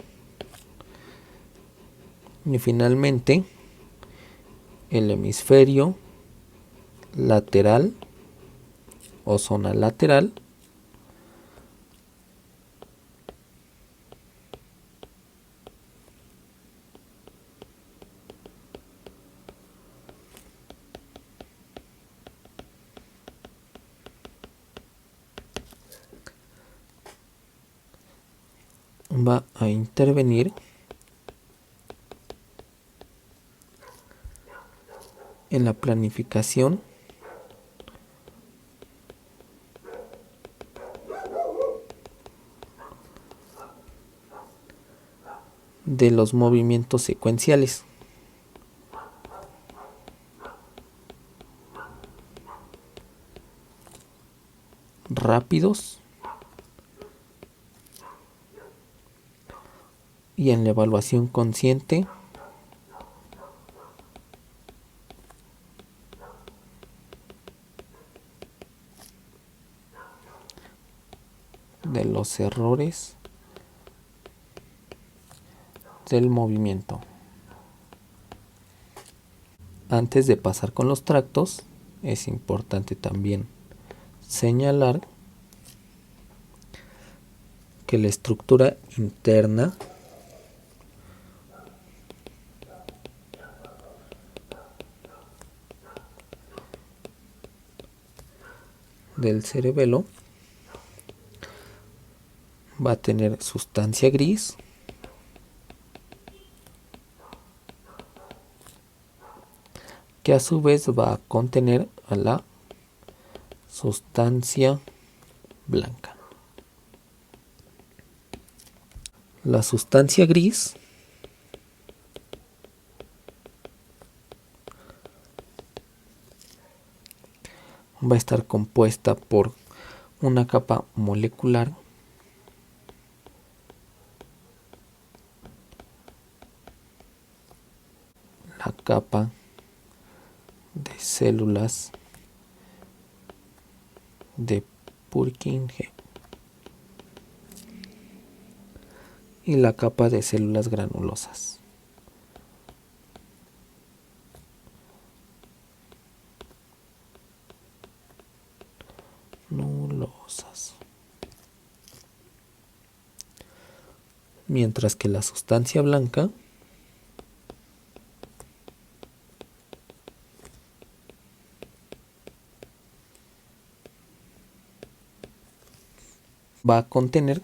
Y finalmente, el hemisferio lateral o zona lateral va a intervenir en la planificación de los movimientos secuenciales. Rápidos y en la evaluación consciente de los errores del movimiento. Antes de pasar con los tractos, es importante también señalar que la estructura interna del cerebelo va a tener sustancia gris que a su vez va a contener a la sustancia blanca. La sustancia gris va a estar compuesta por una capa molecular la capa de células de Purkinje y la capa de células granulosas. Mientras que la sustancia blanca va a contener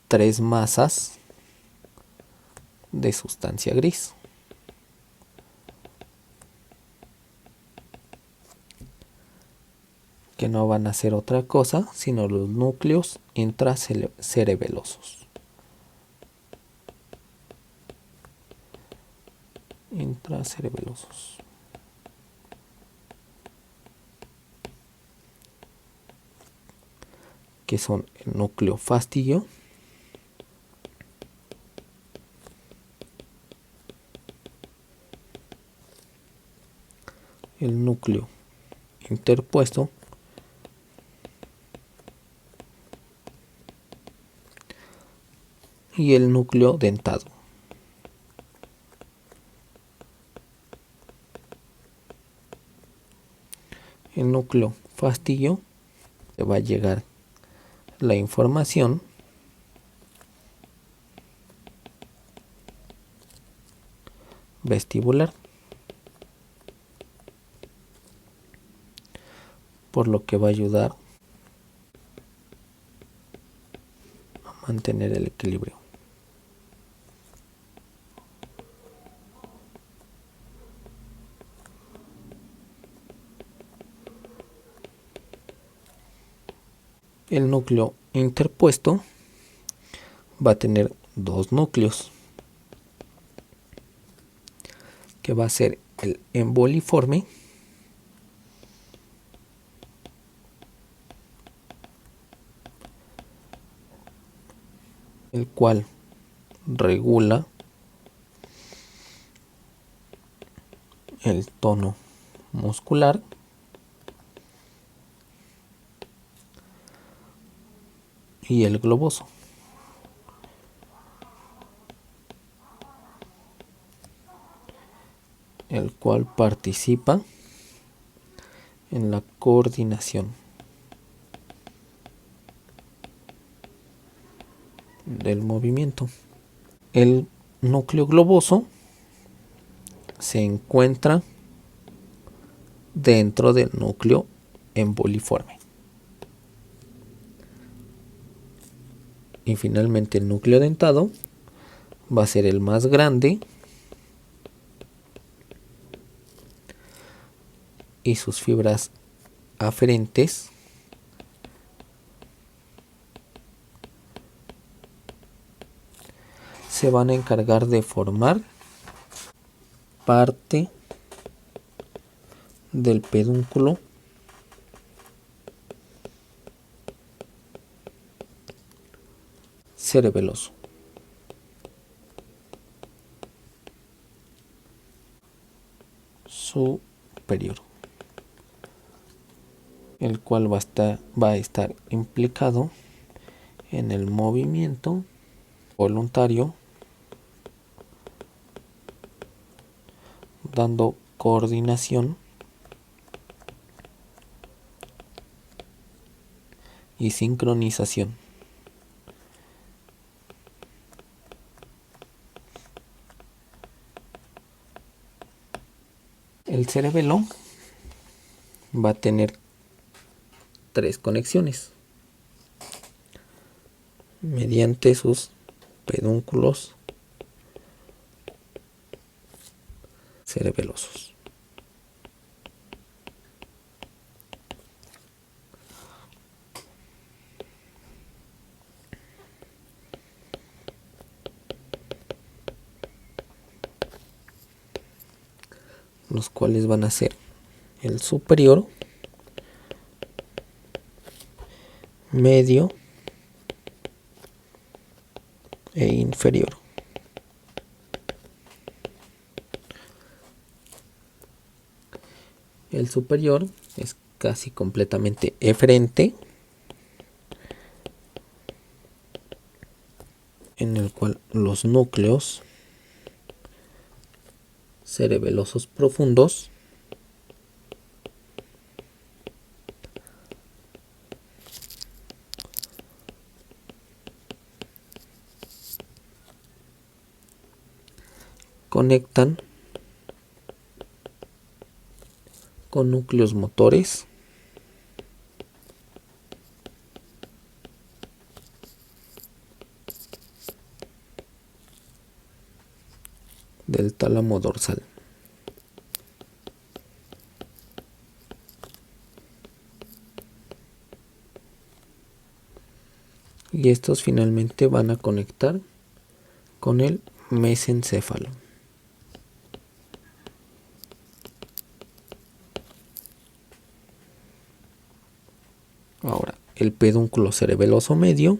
3 masas de sustancia gris. Que no van a ser otra cosa sino los núcleos intracerebelosos. Que son el núcleo fastidio, el núcleo interpuesto y el núcleo dentado. El núcleo fastidio le va a llegar la información vestibular, por lo que va a ayudar a mantener el equilibrio. El núcleo interpuesto va a tener 2 núcleos, que va a ser el emboliforme el cual regula el tono muscular, y el globoso, el cual participa en la coordinación del movimiento. El núcleo globoso se encuentra dentro del núcleo emboliforme. Y finalmente el núcleo dentado va a ser el más grande y sus fibras aferentes se van a encargar de formar parte del pedúnculo cerebeloso. Superior, el cual va a estar implicado en el movimiento voluntario, dando coordinación y sincronización. El cerebelo va a tener 3 conexiones mediante sus pedúnculos cerebelosos. Los cuales van a ser el superior, medio e inferior. El superior es casi completamente eferente, en el cual los núcleos cerebelosos profundos conectan con núcleos motores del tálamo dorsal. Y estos finalmente van a conectar con el mesencéfalo. Ahora, el pedúnculo cerebeloso medio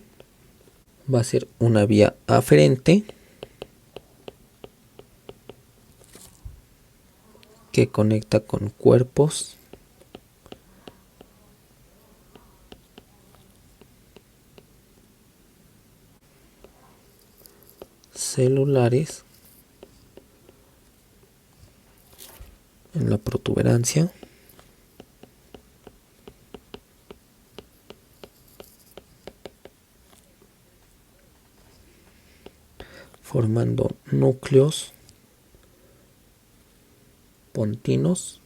va a ser una vía aferente que conecta con cuerpos celulares en la protuberancia formando núcleos pontinos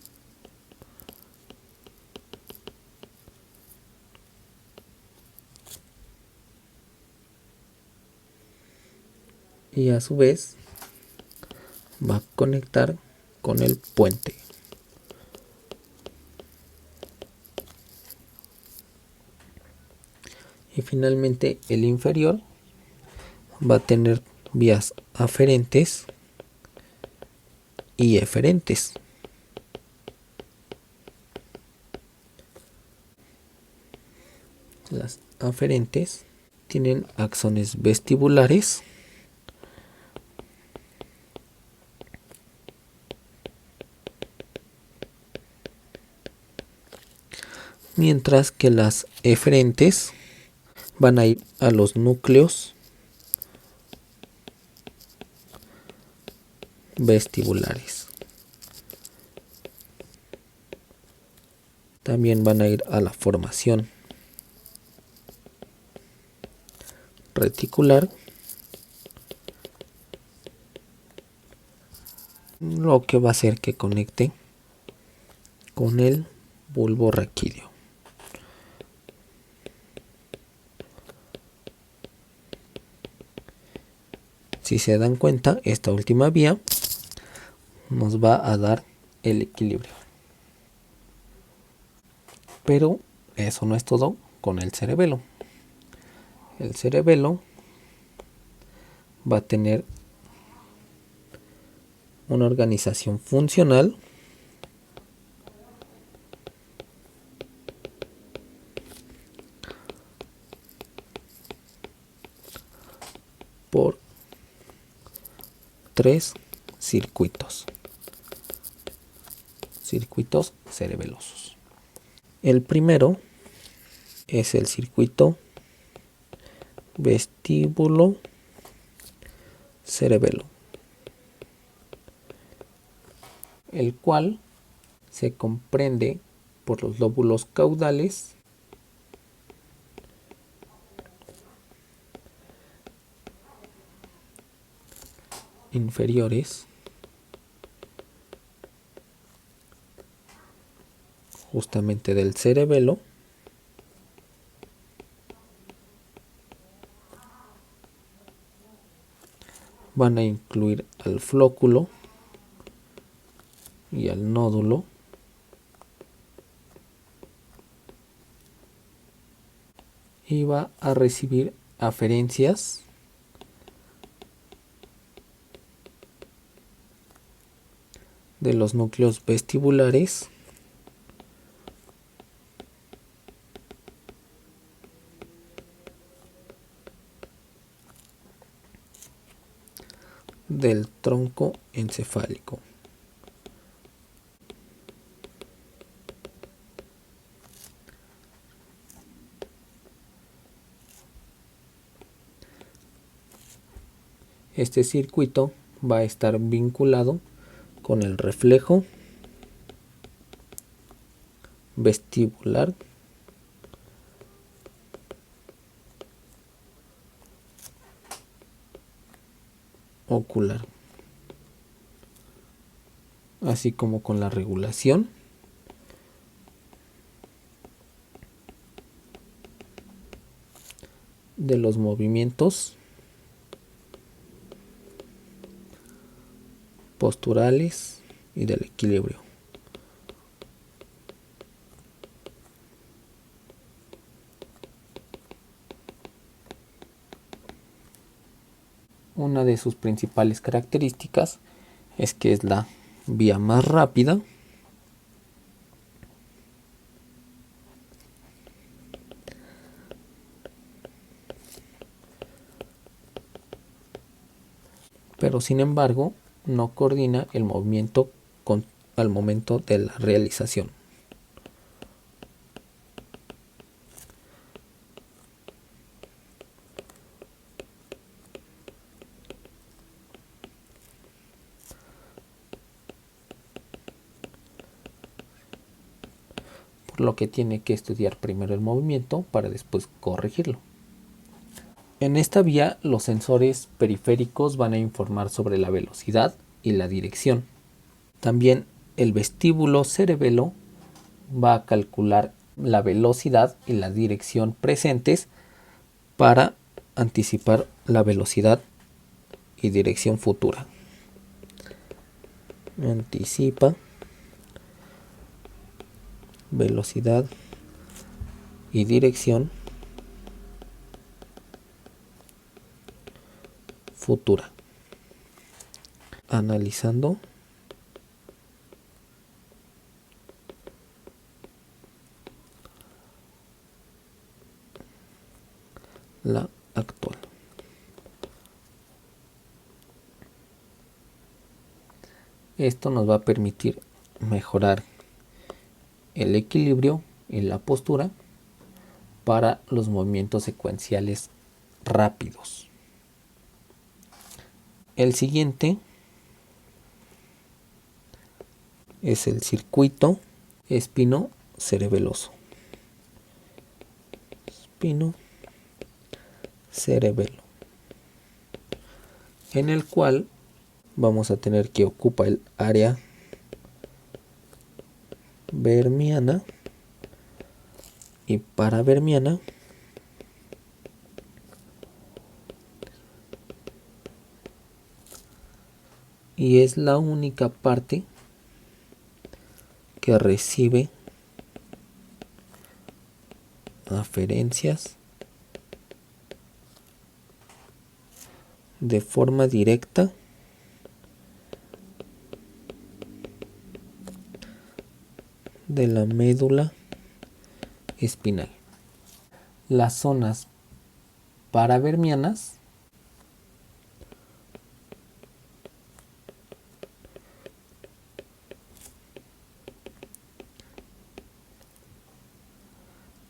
y a su vez va a conectar con el puente. Y finalmente el inferior va a tener vías aferentes y eferentes. Las aferentes tienen axones vestibulares mientras que las eferentes van a ir a los núcleos vestibulares. También van a ir a la formación reticular, lo que va a hacer que conecte con el bulbo raquídeo. Si se dan cuenta, esta última vía nos va a dar el equilibrio. Pero eso no es todo con el cerebelo. El cerebelo va a tener una organización funcional por 3 circuitos cerebelosos. El primero es el circuito vestíbulo cerebelo, el cual se comprende por los lóbulos caudales inferiores, justamente del cerebelo, van a incluir al flóculo y al nódulo, y va a recibir aferencias de los núcleos vestibulares del tronco encefálico. Este circuito va a estar vinculado con el reflejo vestibular ocular, así como con la regulación de los movimientos posturales y del equilibrio. Una de sus principales características es que es la vía más rápida pero sin embargo no coordina el movimiento al momento de la realización. Por lo que tiene que estudiar primero el movimiento para después corregirlo. En esta vía, los sensores periféricos van a informar sobre la velocidad y la dirección. También el vestíbulo cerebelo va a calcular la velocidad y la dirección presentes para anticipar la velocidad y dirección futura. Anticipa velocidad y dirección futura. Analizando la actual. Esto nos va a permitir mejorar el equilibrio y la postura para los movimientos secuenciales rápidos. El siguiente es el circuito espino-cerebeloso. Espino-cerebelo, en el cual vamos a tener que ocupa el área vermiana y paravermiana, y es la única parte que recibe aferencias de forma directa de la médula espinal. Las zonas paravermianas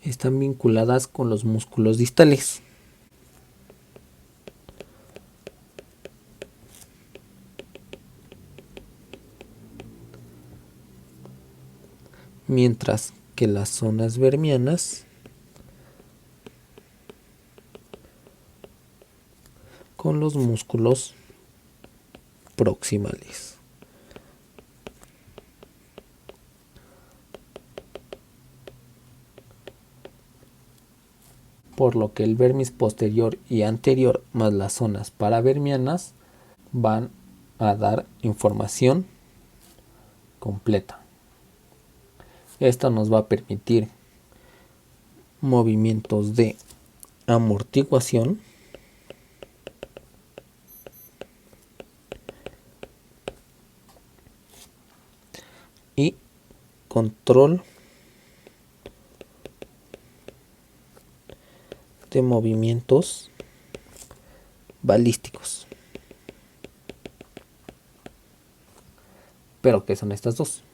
están vinculadas con los músculos distales. Mientras que las zonas vermianas con los músculos proximales. Por lo que el vermis posterior y anterior más las zonas paravermianas van a dar información completa. Esto nos va a permitir movimientos de amortiguación y control de movimientos balísticos. ¿Pero qué son estas dos?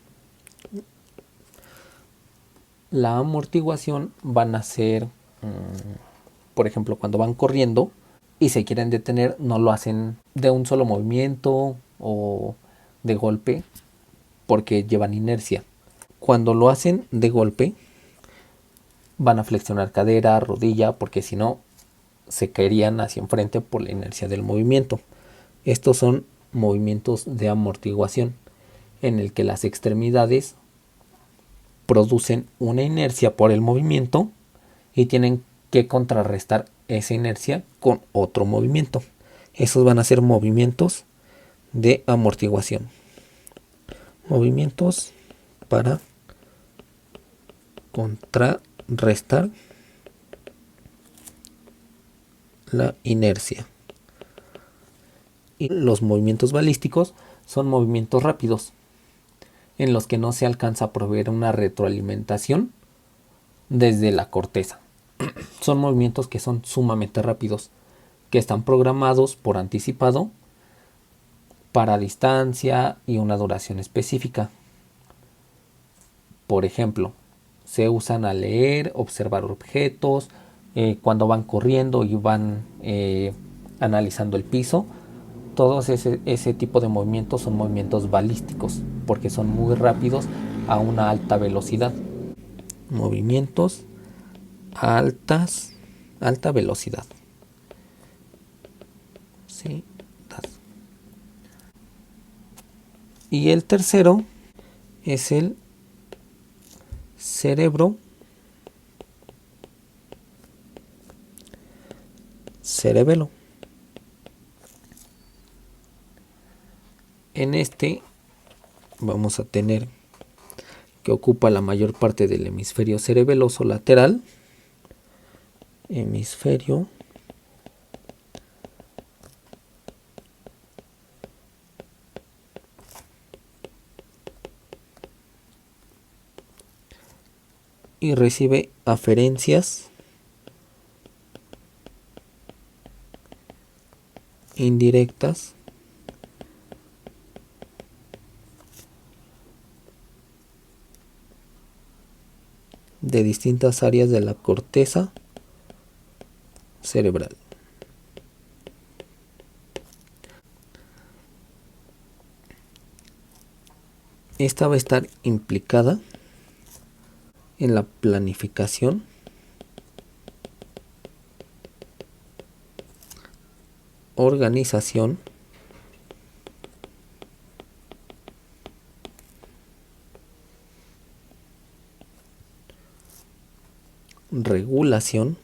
La amortiguación van a ser, por ejemplo, cuando van corriendo y se quieren detener, no lo hacen de un solo movimiento o de golpe porque llevan inercia. Cuando lo hacen de golpe, van a flexionar cadera, rodilla, porque si no, se caerían hacia enfrente por la inercia del movimiento. Estos son movimientos de amortiguación, en el que las extremidades producen una inercia por el movimiento y tienen que contrarrestar esa inercia con otro movimiento. Esos van a ser movimientos de amortiguación. Movimientos para contrarrestar la inercia. Y los movimientos balísticos son movimientos rápidos en los que no se alcanza a proveer una retroalimentación desde la corteza. Son movimientos que son sumamente rápidos, que están programados por anticipado para distancia y una duración específica. Por ejemplo, se usan al leer, observar objetos, cuando van corriendo y van analizando el piso. Todos ese tipo de movimientos son movimientos balísticos porque son muy rápidos a una alta velocidad. Movimientos a alta velocidad. ¿Sí? Y el tercero es el cerebelo. En este vamos a tener que ocupa la mayor parte del hemisferio cerebeloso lateral. Hemisferio y recibe aferencias indirectas de distintas áreas de la corteza cerebral. Esta va a estar implicada en la planificación, organización, regulación,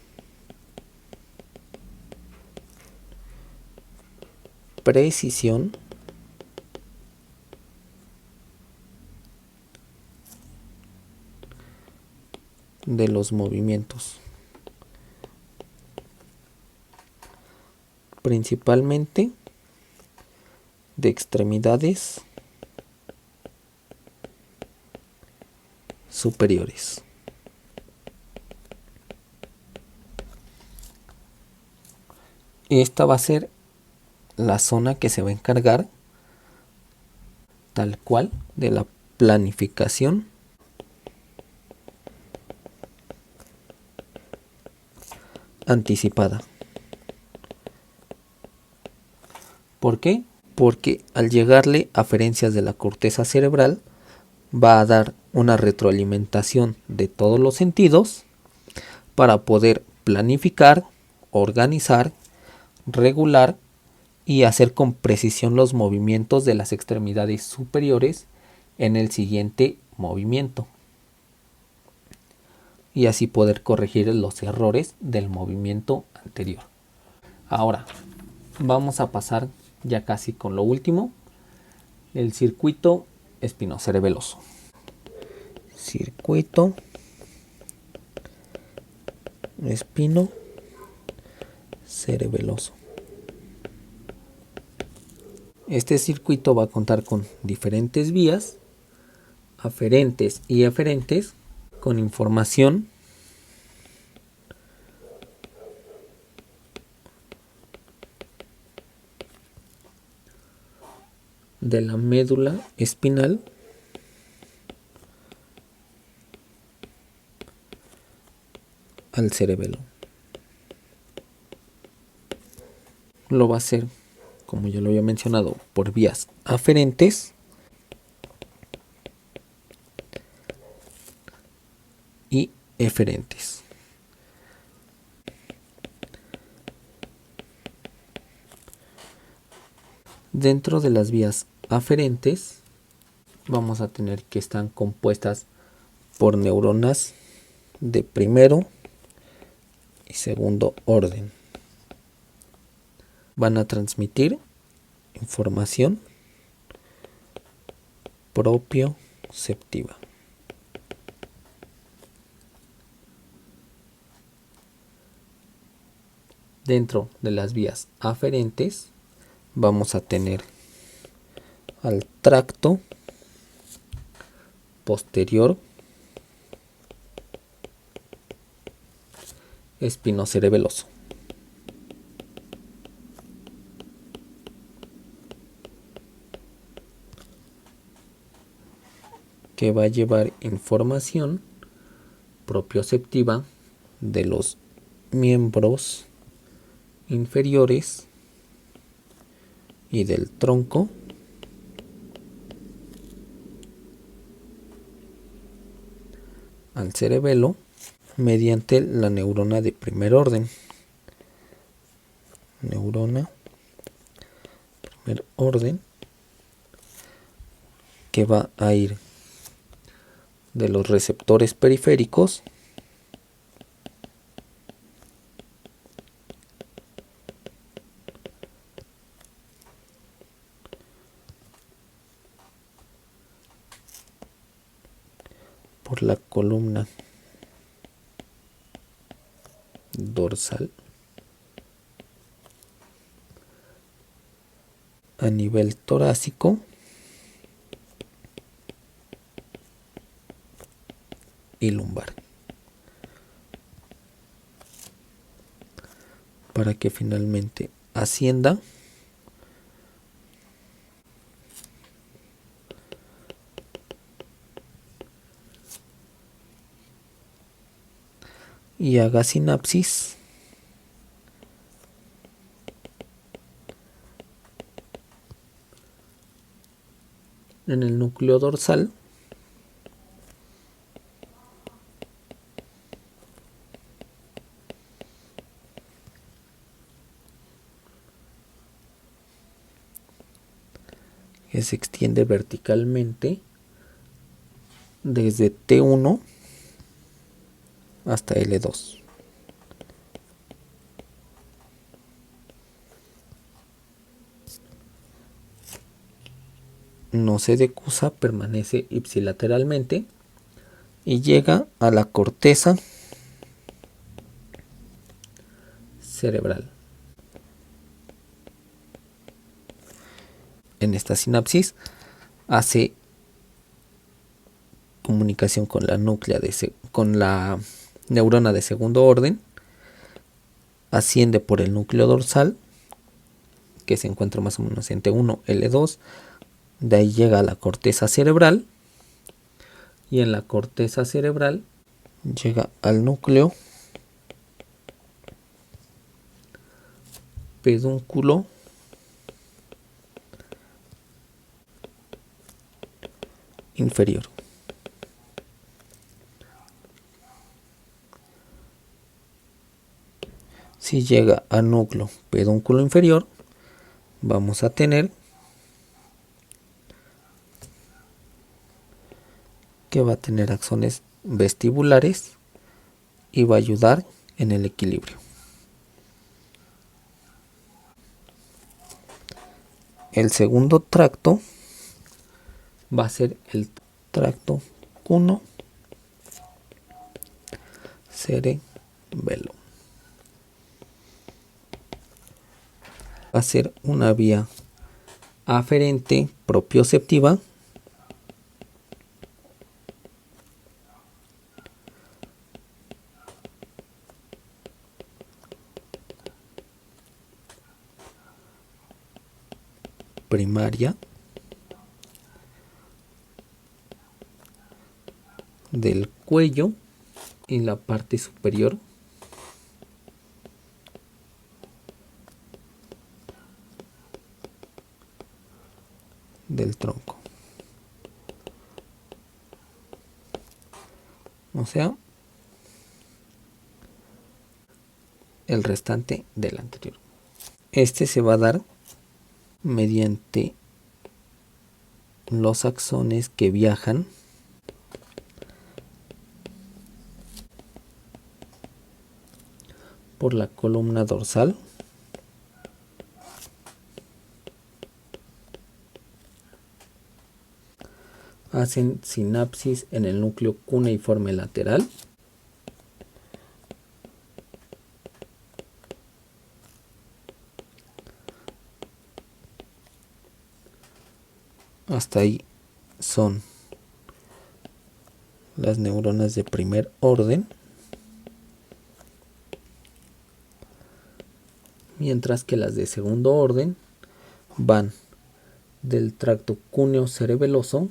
precisión de los movimientos, principalmente de extremidades superiores. Esta va a ser la zona que se va a encargar tal cual de la planificación anticipada. ¿Por qué? Porque al llegarle aferencias de la corteza cerebral va a dar una retroalimentación de todos los sentidos para poder planificar, organizar, regular y hacer con precisión los movimientos de las extremidades superiores en el siguiente movimiento, y así poder corregir los errores del movimiento anterior. Ahora vamos a pasar ya casi con lo último, el circuito espinocerebeloso. Circuito espinocerebeloso. Este circuito va a contar con diferentes vías aferentes y eferentes con información de la médula espinal al cerebelo. Lo va a hacer, como ya lo había mencionado, por vías aferentes y eferentes. Dentro de las vías aferentes vamos a tener que están compuestas por neuronas de primero y segundo orden. Van a transmitir información propioceptiva. Dentro de las vías aferentes vamos a tener al tracto posterior espinocerebeloso, que va a llevar información propioceptiva de los miembros inferiores y del tronco al cerebelo mediante la neurona de primer orden. Neurona primer orden, que va a ir de los receptores periféricos por la columna dorsal a nivel torácico y lumbar, para que finalmente ascienda y haga sinapsis en el núcleo dorsal que se extiende verticalmente desde T1 hasta L2. No se decusa, permanece ipsilateralmente y llega a la corteza cerebral. En esta sinapsis hace comunicación con la con la neurona de segundo orden, asciende por el núcleo dorsal, que se encuentra más o menos en T1, L2, de ahí llega a la corteza cerebral, y en la corteza cerebral llega al núcleo pedúnculo inferior. Si llega al núcleo pedúnculo inferior, vamos a tener que va a tener axones vestibulares y va a ayudar en el equilibrio. El segundo tracto va a ser el tracto cuno cerebelo. Va a ser una vía aferente propioceptiva primaria del cuello y la parte superior del tronco. O sea, el restante del anterior. Este se va a dar mediante los axones que viajan por la columna dorsal, hacen sinapsis en el núcleo cuneiforme lateral, hasta ahí son las neuronas de primer orden, mientras que las de segundo orden van del tracto cúneo cerebeloso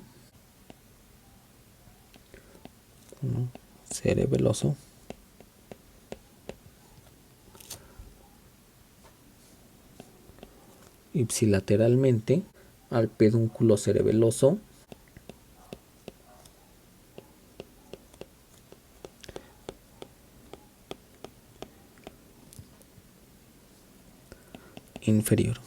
ipsilateralmente al pedúnculo cerebeloso inferior.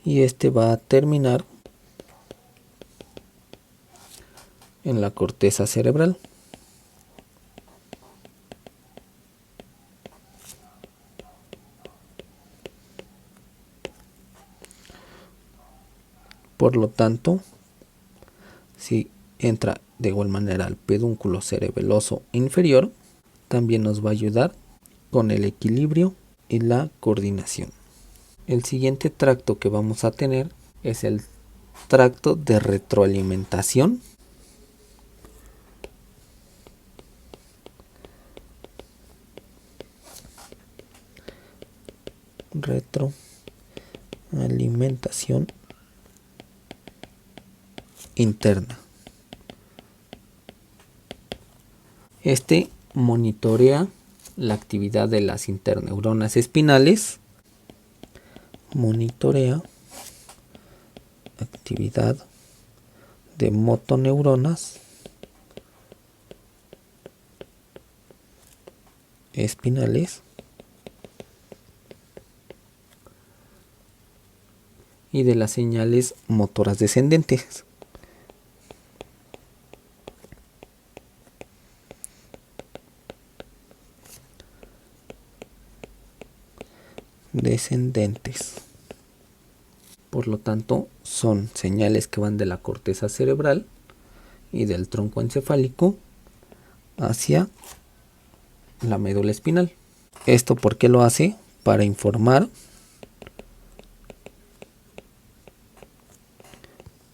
Y este va a terminar en la corteza cerebral. Por lo tanto, si entra de igual manera al pedúnculo cerebeloso inferior, también nos va a ayudar con el equilibrio y la coordinación. El siguiente tracto que vamos a tener es el tracto de retroalimentación interna. Este monitorea la actividad de las interneuronas espinales, monitorea actividad de motoneuronas espinales y de las señales motoras descendentes. Por lo tanto, son señales que van de la corteza cerebral y del tronco encefálico hacia la médula espinal. ¿Esto por qué lo hace? Para informar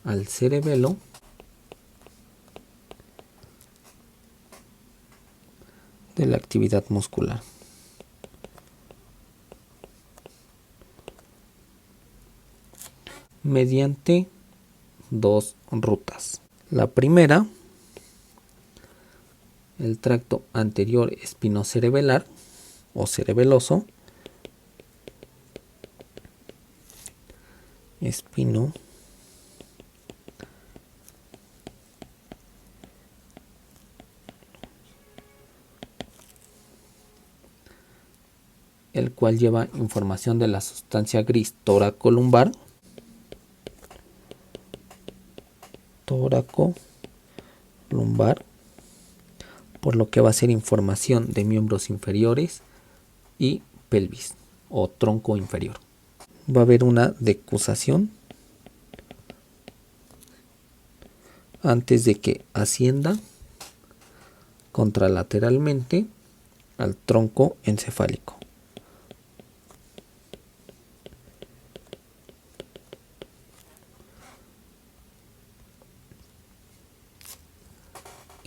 al cerebelo de la actividad muscular. Mediante dos rutas. La primera, el tracto anterior espinocerebelar o cerebeloso, espino el cual lleva información de la sustancia gris toracolumbar, por lo que va a ser información de miembros inferiores y pelvis o tronco inferior. Va a haber una decusación antes de que ascienda contralateralmente al tronco encefálico.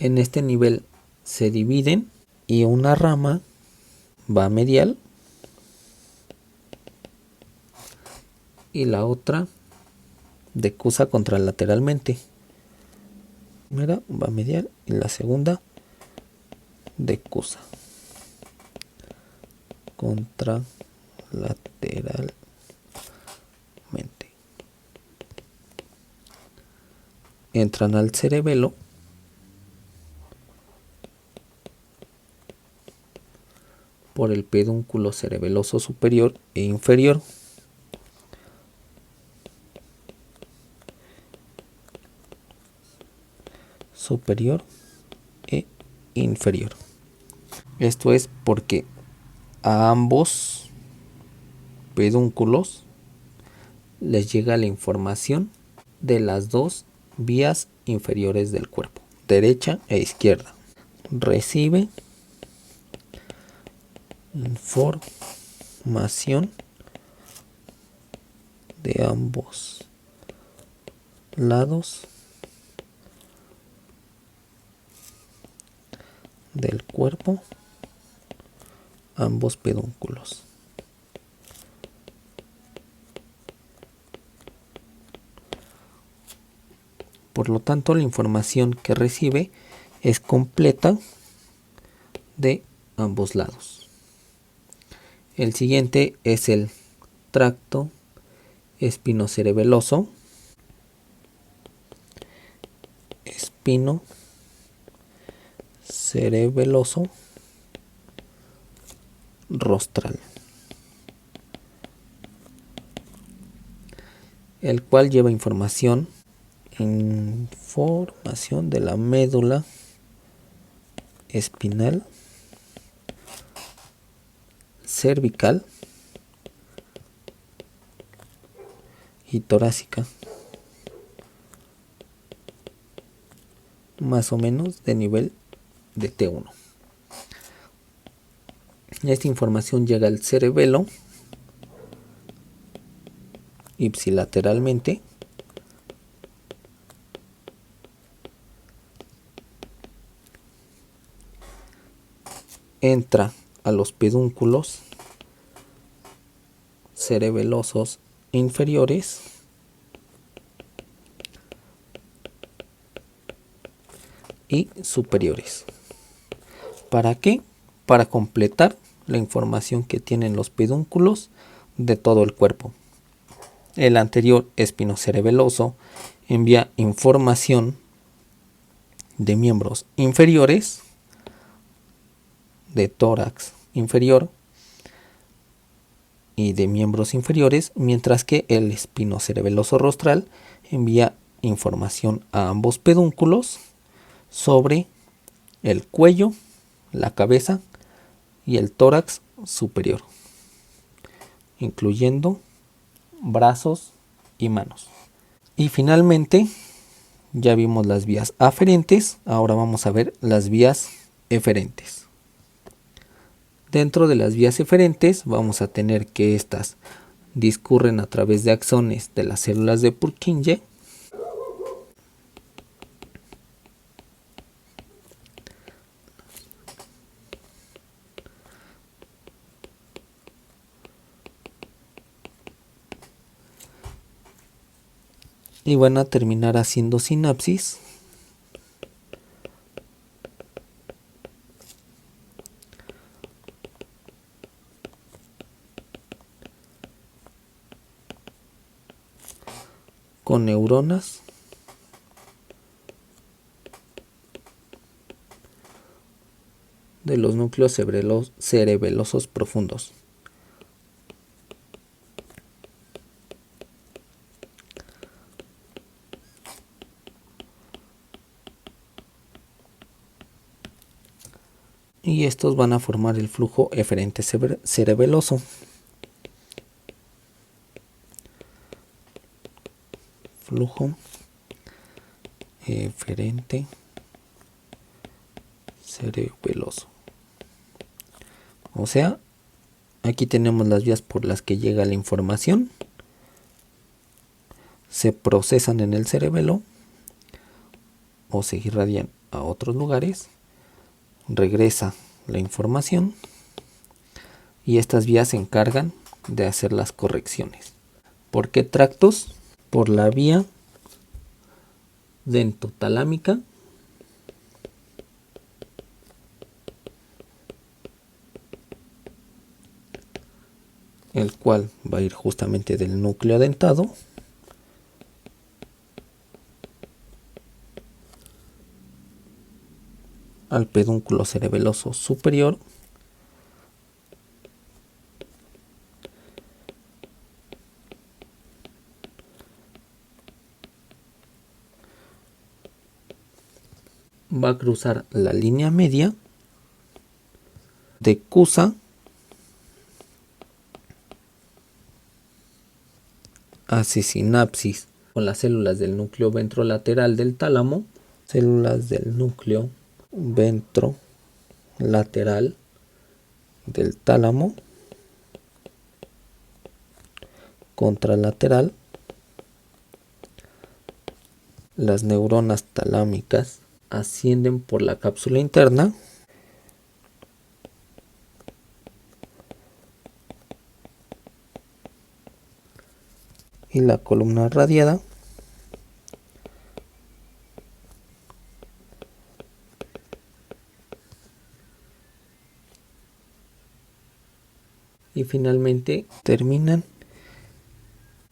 En este nivel se dividen y una rama va medial y la otra decusa contralateralmente. La primera va medial y la segunda decusa contralateralmente. Entran al cerebelo por el pedúnculo cerebeloso superior e inferior. Superior e inferior. Esto es porque a ambos pedúnculos les llega la información de las dos vías inferiores del cuerpo, derecha e izquierda. Recibe información de ambos lados del cuerpo, ambos pedúnculos. Por lo tanto, la información que recibe es completa de ambos lados. El siguiente es el tracto espinocerebeloso, espinocerebeloso rostral, el cual lleva información de la médula espinal, cervical y torácica, más o menos de nivel de T1. Esta información llega al cerebelo ipsilateralmente entra a los pedúnculos cerebelosos inferiores y superiores. ¿Para qué? Para completar la información que tienen los pedúnculos de todo el cuerpo. El anterior espinocerebeloso envía información de miembros inferiores, de tórax inferior y de miembros inferiores, mientras que el espinocerebeloso rostral envía información a ambos pedúnculos sobre el cuello, la cabeza y el tórax superior, incluyendo brazos y manos. Y finalmente, ya vimos las vías aferentes, ahora vamos a ver las vías eferentes. Dentro de las vías eferentes vamos a tener que estas discurren a través de axones de las células de Purkinje, y van a terminar haciendo sinapsis con neuronas de los núcleos cerebelosos profundos. Y estos van a formar el flujo eferente cerebeloso. Flujo eferente cerebeloso. O sea, aquí tenemos las vías por las que llega la información, se procesan en el cerebelo o se irradian a otros lugares, regresa la información y estas vías se encargan de hacer las correcciones. ¿Por qué tractos? Por la vía dentotalámica, el cual va a ir justamente del núcleo dentado al pedúnculo cerebeloso superior, va a cruzar la línea media de Cusa hace sinapsis con las células del núcleo ventrolateral del tálamo, células del núcleo ventrolateral del tálamo, contralateral, las neuronas talámicas ascienden por la cápsula interna y la columna radiada y finalmente terminan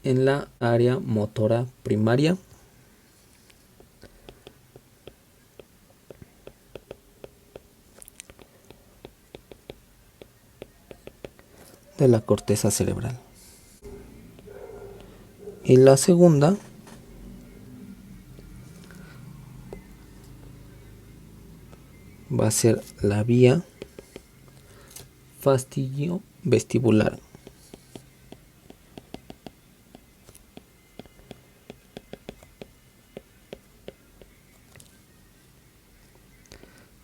en la área motora primaria de la corteza cerebral. Y la segunda va a ser la vía fascio vestibular,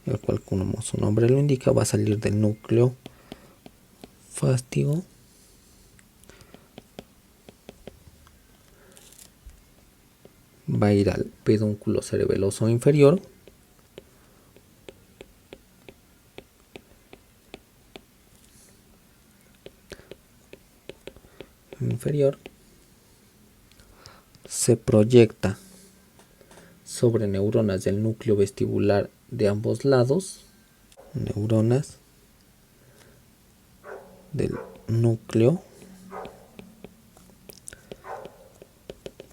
el cual, como su nombre lo indica, va a salir del núcleo fástico va a ir al pedúnculo cerebeloso inferior se proyecta sobre neuronas del núcleo vestibular de ambos lados, neuronas del núcleo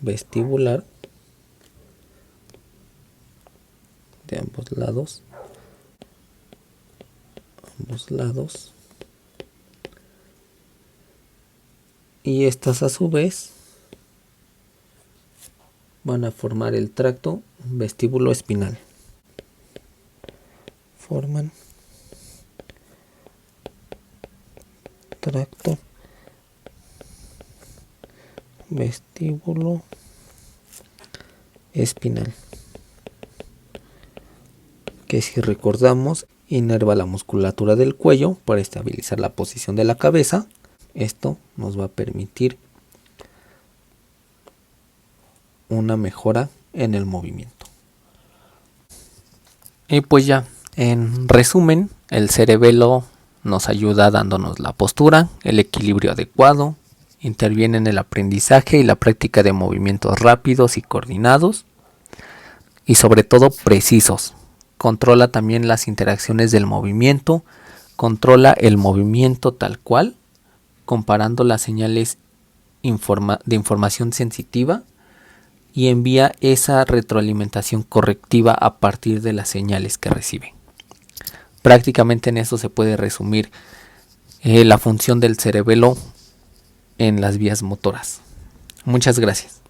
vestibular de ambos lados, y estas a su vez van a formar el tracto vestíbulo espinal. Forman tracto vestíbulo espinal, que si recordamos inerva la musculatura del cuello para estabilizar la posición de la cabeza. Esto nos va a permitir una mejora en el movimiento. Y pues ya, en resumen, el cerebelo nos ayuda dándonos la postura, el equilibrio adecuado, interviene en el aprendizaje y la práctica de movimientos rápidos y coordinados, y sobre todo precisos. Controla también las interacciones del movimiento, controla el movimiento tal cual, comparando las señales de información sensitiva, y envía esa retroalimentación correctiva a partir de las señales que recibe. Prácticamente en eso se puede resumir la función del cerebelo en las vías motoras. Muchas gracias.